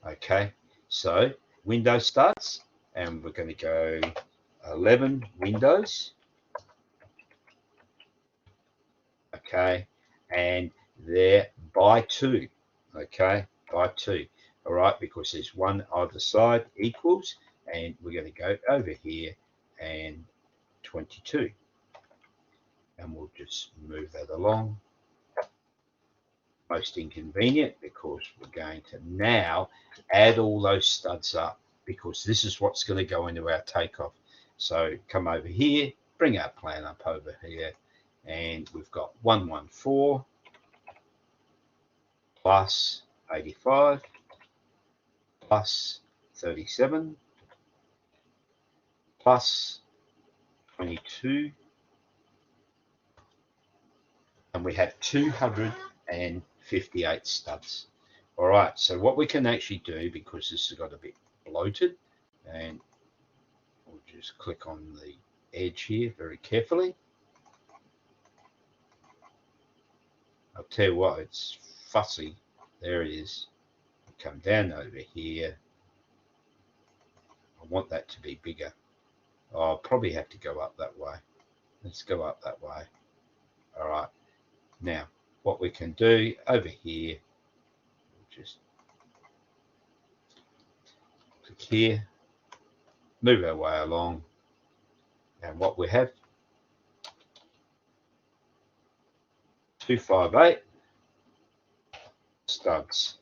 Okay, so window studs, and we're going to go 11 windows. Okay, and they're by 2. Okay, by 2. All right, because there's 1 either side equals, and we're going to go over here and 22, and we'll just move that along. Most inconvenient because we're going to now add all those studs up, because this is what's going to go into our takeoff. So come over here, bring our plan up over here, and we've got 114 plus 85 plus 37 plus 22, and we have 258 studs. All right, so what we can actually do, because this has got a bit bloated, and we'll just click on the edge here very carefully. I'll tell you what, it's fussy. There it is. Come down over here. I want that to be bigger. I'll probably have to go up that way. Let's go up that way. All right. Now, what we can do over here, just click here, move our way along, and what we have, 258 studs.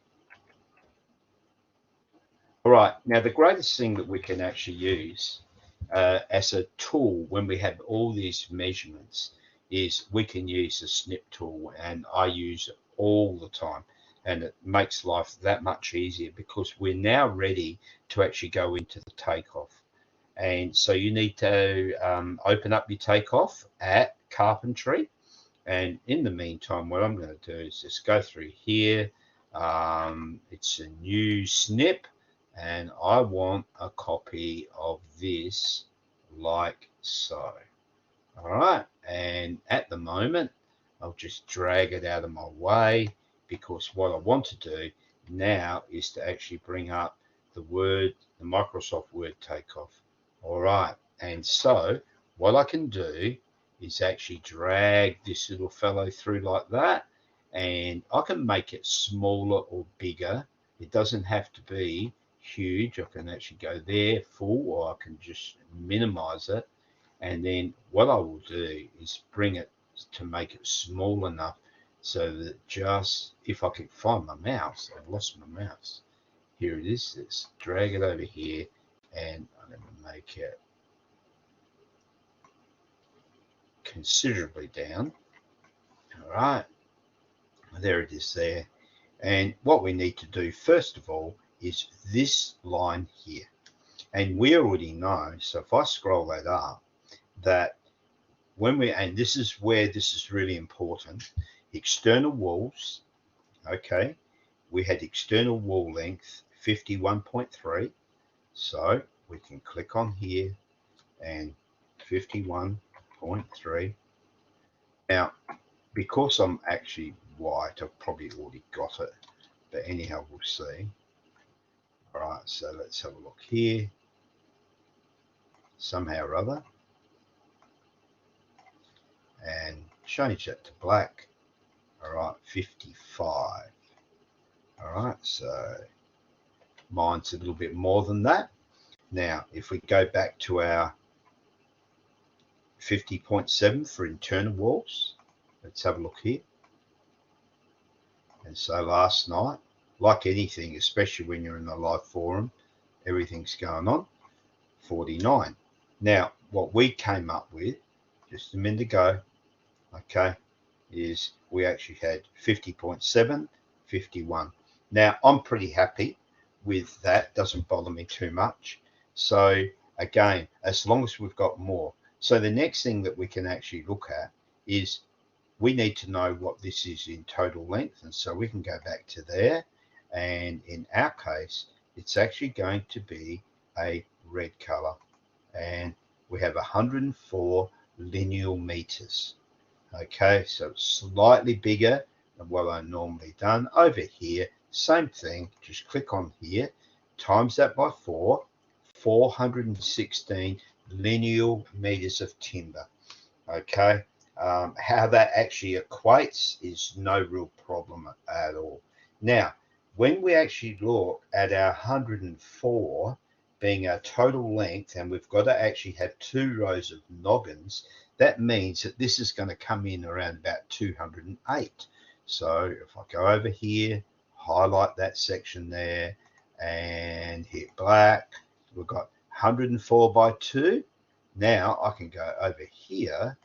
All right, now the greatest thing that we can actually use as a tool when we have all these measurements is we can use the snip tool, and I use it all the time, and it makes life that much easier because we're now ready to actually go into the takeoff. And so you need to open up your takeoff at carpentry, and in the meantime what I'm going to do is just go through here. It's a new snip, and I want a copy of this like so. All right, and at the moment I'll just drag it out of my way, because what I want to do now is to actually bring up the Microsoft Word takeoff. All right, and so what I can do is actually drag this little fellow through like that, and I can make it smaller or bigger. It doesn't have to be huge. I can actually go there full, or I can just minimize it. And then what I will do is bring it to make it small enough so that just, if I can find my mouse, I've lost my mouse. Here it is. Let's drag it over here, and I'm going to make it considerably down. All right, there it is there. And what we need to do first of all is this line here, and we already know, so if I scroll that up, that when we, and this is where this is really important, external walls, okay, we had external wall length 51.3, so we can click on here and 51.3. Now, because I'm actually white, I've probably already got it, but anyhow, we'll see. All right, so let's have a look here. Somehow or other, and change that to black. All right, 55. All right, so mine's a little bit more than that. Now, if we go back to our 50.7 for internal walls, let's have a look here. And so last night, like anything, especially when you're in the live forum, everything's going on, 49. Now, what we came up with just a minute ago, okay, is we actually had 50.7, 51. Now, I'm pretty happy with that. Doesn't bother me too much. So again, as long as we've got more. So the next thing that we can actually look at is we need to know what this is in total length. And so we can go back to there. And in our case, it's actually going to be a red color. And we have 104 lineal meters. Okay, so it's slightly bigger than what I normally done. Over here, same thing, just click on here, times that by 4, 416 lineal meters of timber. Okay, how that actually equates is no real problem at all. Now, when we actually look at our 104, being our total length, and we've got to actually have 2 rows of noggins, that means that this is going to come in around about 208. So if I go over here, highlight that section there, and hit black, we've got 104 by 2. Now I can go over here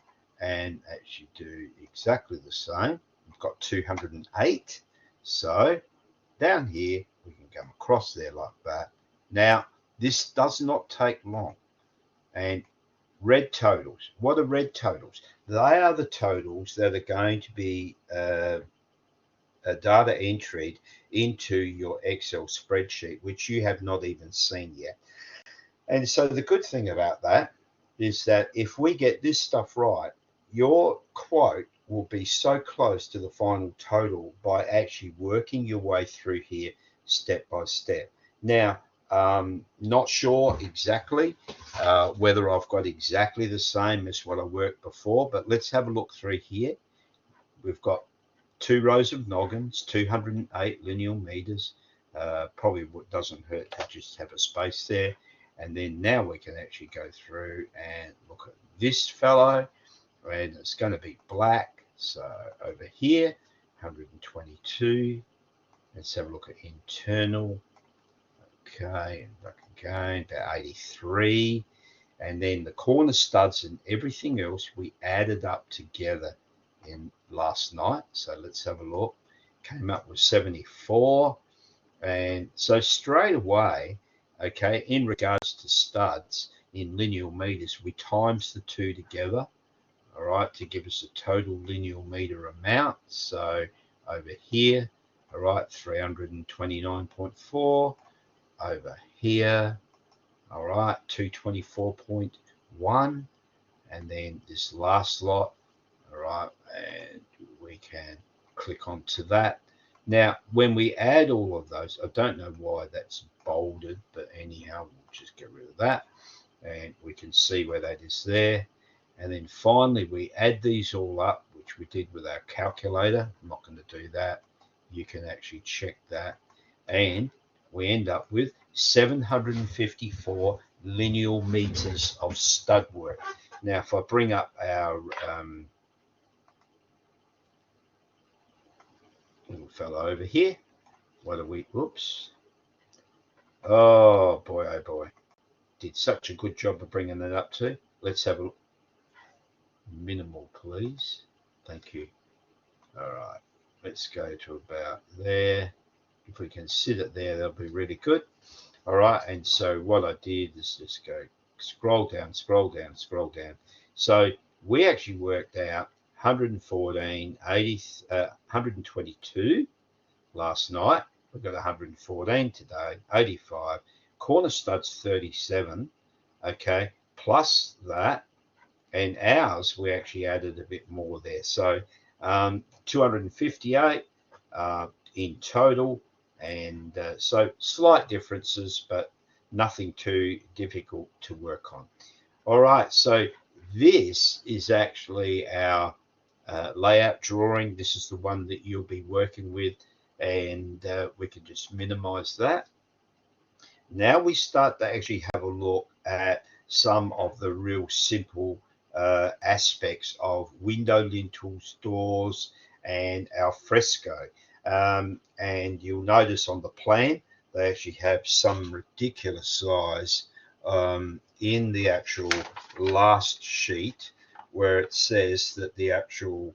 and actually do exactly the same. We've got 208. So down here, we can come across there like that. Now, this does not take long. And red totals. What are red totals? They are the totals that are going to be data entered into your Excel spreadsheet, which you have not even seen yet. And so the good thing about that is that if we get this stuff right, your quote will be so close to the final total by actually working your way through here step by step. Now, not sure exactly whether I've got exactly the same as what I worked before, but let's have a look through here. We've got 2 rows of noggins, 208 linear meters. Probably doesn't hurt to just have a space there. And then now we can actually go through and look at this fellow, and it's going to be black. So over here, 122. Let's have a look at internal. Okay, and back again, about 83. And then the corner studs and everything else we added up together in last night. So let's have a look. Came up with 74. And so straight away, okay, in regards to studs in linear meters, we times the 2 together, all right, to give us a total linear meter amount. So over here, all right, 329.4. Over here, all right, 224.1. And then this last lot, all right, and we can click onto that. Now, when we add all of those, I don't know why that's bolded, but anyhow, we'll just get rid of that. And we can see where that is there. And then finally, we add these all up, which we did with our calculator. I'm not going to do that. You can actually check that. And we end up with 754 linear meters of stud work. Now, if I bring up our little fellow over here, what are we, whoops. Oh boy, did such a good job of bringing that up to. Let's have a look. Minimal, please. Thank you. All right, let's go to about there. If we can sit it there, that'll be really good. All right, and so what I did is just go scroll down. So we actually worked out 114, 80, 122 last night. We've got 114 today, 85. Corner studs 37, okay, plus that. And ours, we actually added a bit more there. So 258 in total. And so slight differences, but nothing too difficult to work on. All right, so this is actually our layout drawing. This is the one that you'll be working with, and we can just minimize that. Now we start to actually have a look at some of the real simple aspects of window lintels, doors, and al fresco. And you'll notice on the plan, they actually have some ridiculous size in the actual last sheet, where it says that the actual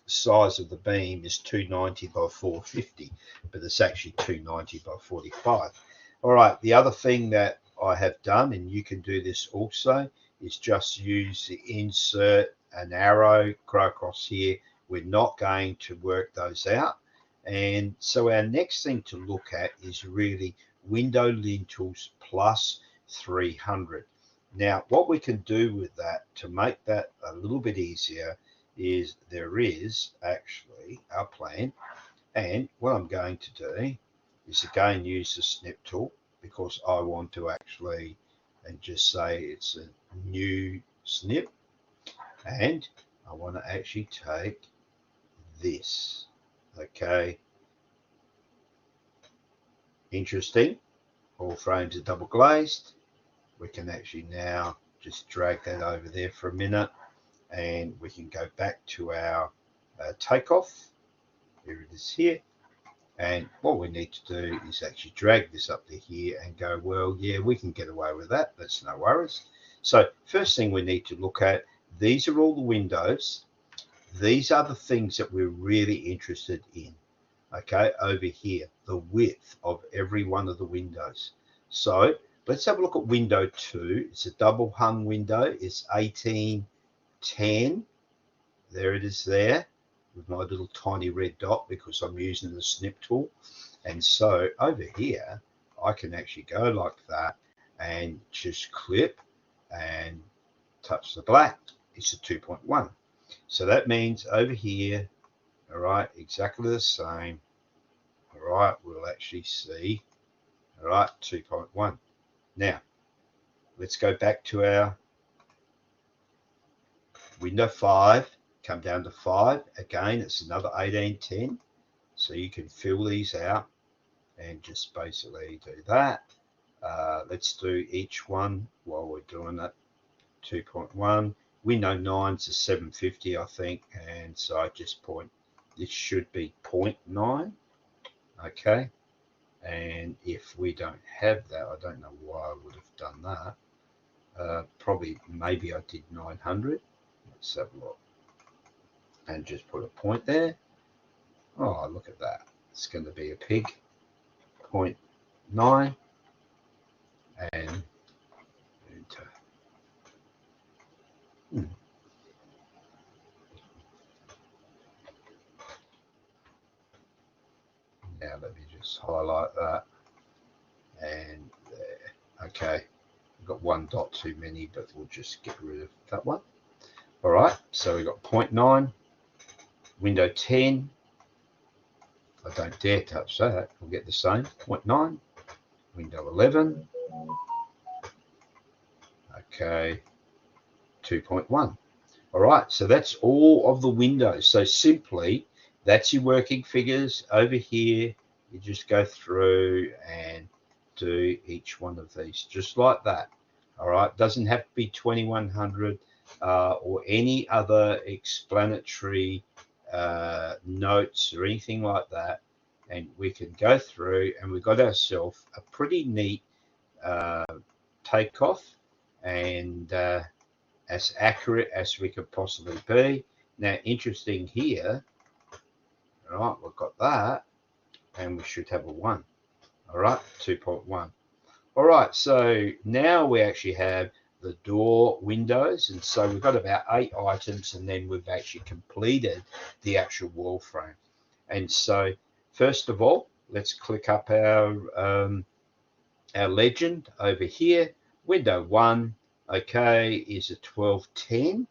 size of the beam is 290 by 450, but it's actually 290 by 45. All right, the other thing that I have done, and you can do this also, is just use the insert an arrow, go across here. We're not going to work those out. And so our next thing to look at is really window lintels plus 300. Now, what we can do with that to make that a little bit easier is there is actually our plan. And what I'm going to do is again use the snip tool, because I want to actually, and just say it's a new snip, and I want to actually take this. Okay, interesting. All frames are double glazed. We can actually now just drag that over there for a minute, and we can go back to our takeoff. Here it is here. And what we need to do is actually drag this up to here and go, well, yeah, we can get away with that. That's no worries. So first thing we need to look at, these are all the windows. These are the things that we're really interested in. Okay, over here, the width of every one of the windows. So let's have a look at window 2. It's a double hung window. It's 1810. There it is there with my little tiny red dot because I'm using the snip tool. And so over here, I can actually go like that and just clip and touch the black. It's a 2.1. So that means over here, all right, exactly the same. All right, we'll actually see, all right, 2.1. Now, let's go back to our window 5, come down to 5. Again, it's another 1810. So you can fill these out and just basically do that. Let's do each one while we're doing it. 2.1. Window 9's a 750, I think, and so I just this should be 0.9. Okay, and if we don't have that, I don't know why I would have done that. Probably, maybe I did 900. Let's have a look. And just put a point there. Oh, look at that. It's going to be a pig. 0.9. And enter. Now let me just highlight that. And there. Okay. We've got one dot too many, but we'll just get rid of that one. All right. So we've got 0.9. Window 10. I don't dare touch that. We'll get the same. 0.9. Window 11. Okay. 2.1. All right. So that's all of the windows. So simply, that's your working figures. Over here, you just go through and do each one of these just like that. All right. Doesn't have to be 2100 or any other explanatory notes or anything like that. And we can go through and we've got ourselves a pretty neat takeoff and as accurate as we could possibly be. Now, interesting here, all right, we've got that, and we should have a 1. All right, 2.1. All right, so now we actually have the door windows, and so we've got about 8 items, and then we've actually completed the actual wall frame. And so, first of all, let's click up our legend over here. Window 1, okay, is a 1210.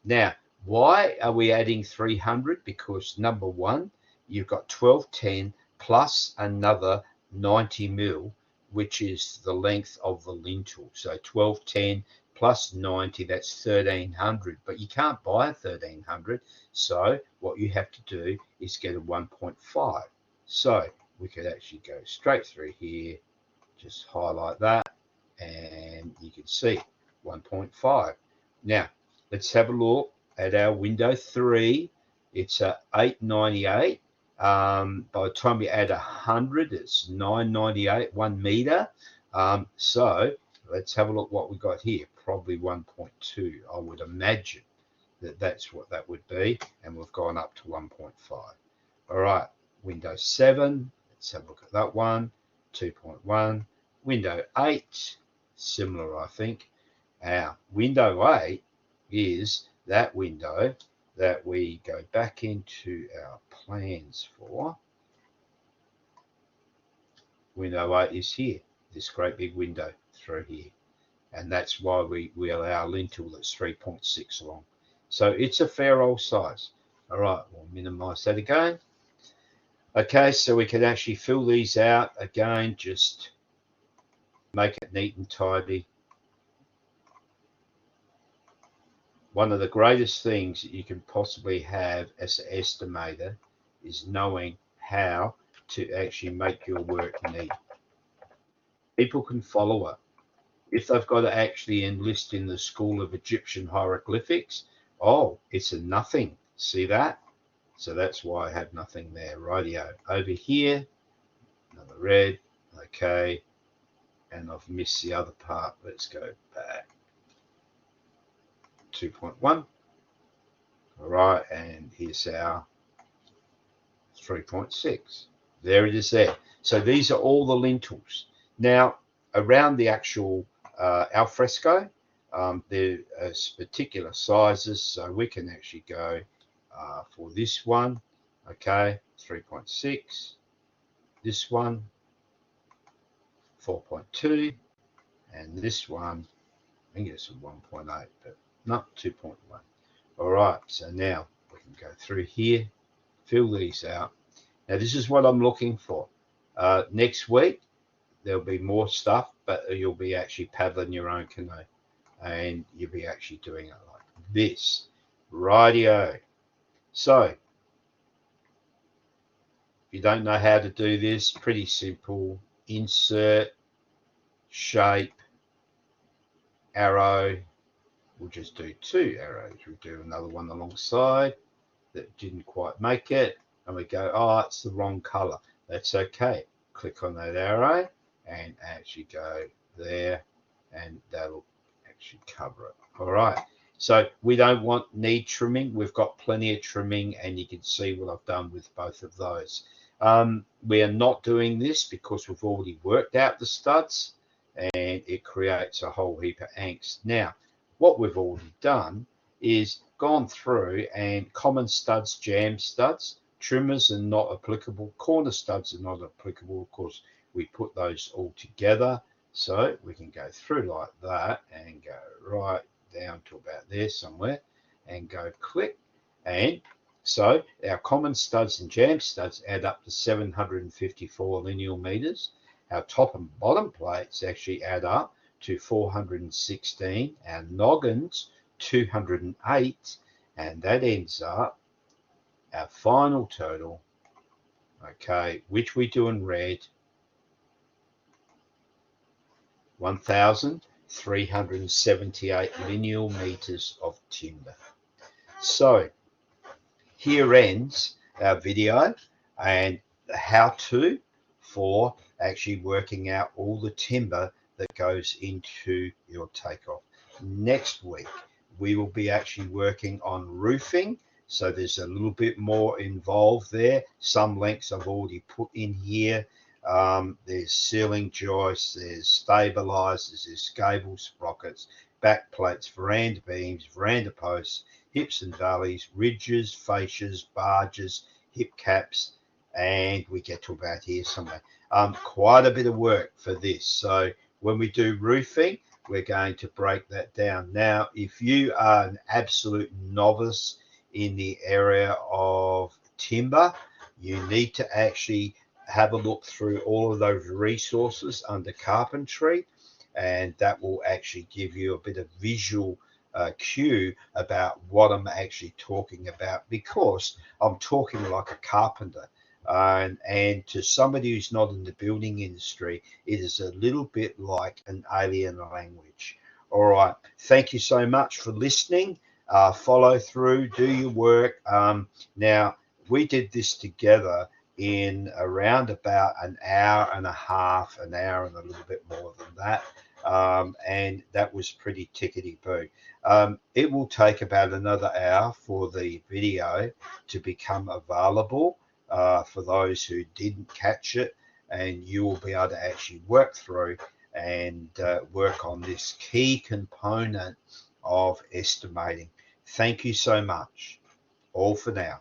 Now, why are we adding 300? Because number 1, you've got 1210 plus another 90 mil, which is the length of the lintel. So 1210 plus 90, that's 1300. But you can't buy a 1300. So what you have to do is get a 1.5. So we could actually go straight through here, just highlight that, and you can see 1.5. Now, let's have a look at our window 3. It's a 898. By the time you add 100, it's 998, 1 meter. So let's have a look what we got here. Probably 1.2. I would imagine that that's what that would be, and we've gone up to 1.5. All right, window 7. Let's have a look at that one. 2.1. Window 8. Similar, I think. Now, window 8 is that window that we go back into our plans for. Window 8 is here, this great big window through here. And that's why we allow a lintel that's 3.6 long. So it's a fair old size. All right, we'll minimize that again. Okay, so we can actually fill these out again, just make it neat and tidy. One of the greatest things that you can possibly have as an estimator is knowing how to actually make your work neat. People can follow it. If they've got to actually enlist in the school of Egyptian hieroglyphics, oh, it's a nothing. See that? So that's why I have nothing there. Rightio. Over here, another red. Okay. And I've missed the other part. Let's go back. 2.1. All right. And here's our 3.6. There it is there. So these are all the lintels. Now, around the actual alfresco, there are particular sizes. So we can actually go for this one, okay, 3.6. This one, 4.2. And this one, I think it's a 1.8, but not 2.1. All right, so now we can go through here, fill these out. Now this is what I'm looking for. Next week, there'll be more stuff, but you'll be actually paddling your own canoe. And you'll be actually doing it like this. Rightio. So, if you don't know how to do this, pretty simple. Insert, shape, arrow. We'll just do 2 arrows. We'll do another one alongside that didn't quite make it. And we go, oh, it's the wrong color. That's okay. Click on that arrow and actually go there, and that'll actually cover it. All right. So we don't need trimming. We've got plenty of trimming, and you can see what I've done with both of those. We are not doing this because we've already worked out the studs, and it creates a whole heap of angst. Now, what we've already done is gone through and common studs, jam studs, trimmers are not applicable, corner studs are not applicable. Of course, we put those all together. So we can go through like that and go right down to about there somewhere and go click. And so our common studs and jam studs add up to 754 lineal meters. Our top and bottom plates actually add up to 416. Our noggins, 208. And that ends up our final total, okay, which we do in red, 1,378 lineal meters of timber. So here ends our video and the how-to for actually working out all the timber that goes into your takeoff. Next week, we will be actually working on roofing. So there's a little bit more involved there. Some lengths I've already put in here. There's ceiling joists, there's stabilizers, there's gable sprockets, back plates, veranda beams, veranda posts, hips and valleys, ridges, fascias, barges, hip caps, and we get to about here somewhere. Quite a bit of work for this. So when we do roofing, we're going to break that down. Now, if you are an absolute novice in the area of timber, you need to actually have a look through all of those resources under carpentry, and that will actually give you a bit of visual cue about what I'm actually talking about, because I'm talking like a carpenter. And to somebody who's not in the building industry, it is a little bit like an alien language. All right. Thank you so much for listening. Follow through, do your work. Now, we did this together in around about an hour and a half, an hour and a little bit more than that. And that was pretty tickety-boo. It will take about another hour for the video to become available for those who didn't catch it, and you will be able to actually work through and work on this key component of estimating. Thank you so much. All for now.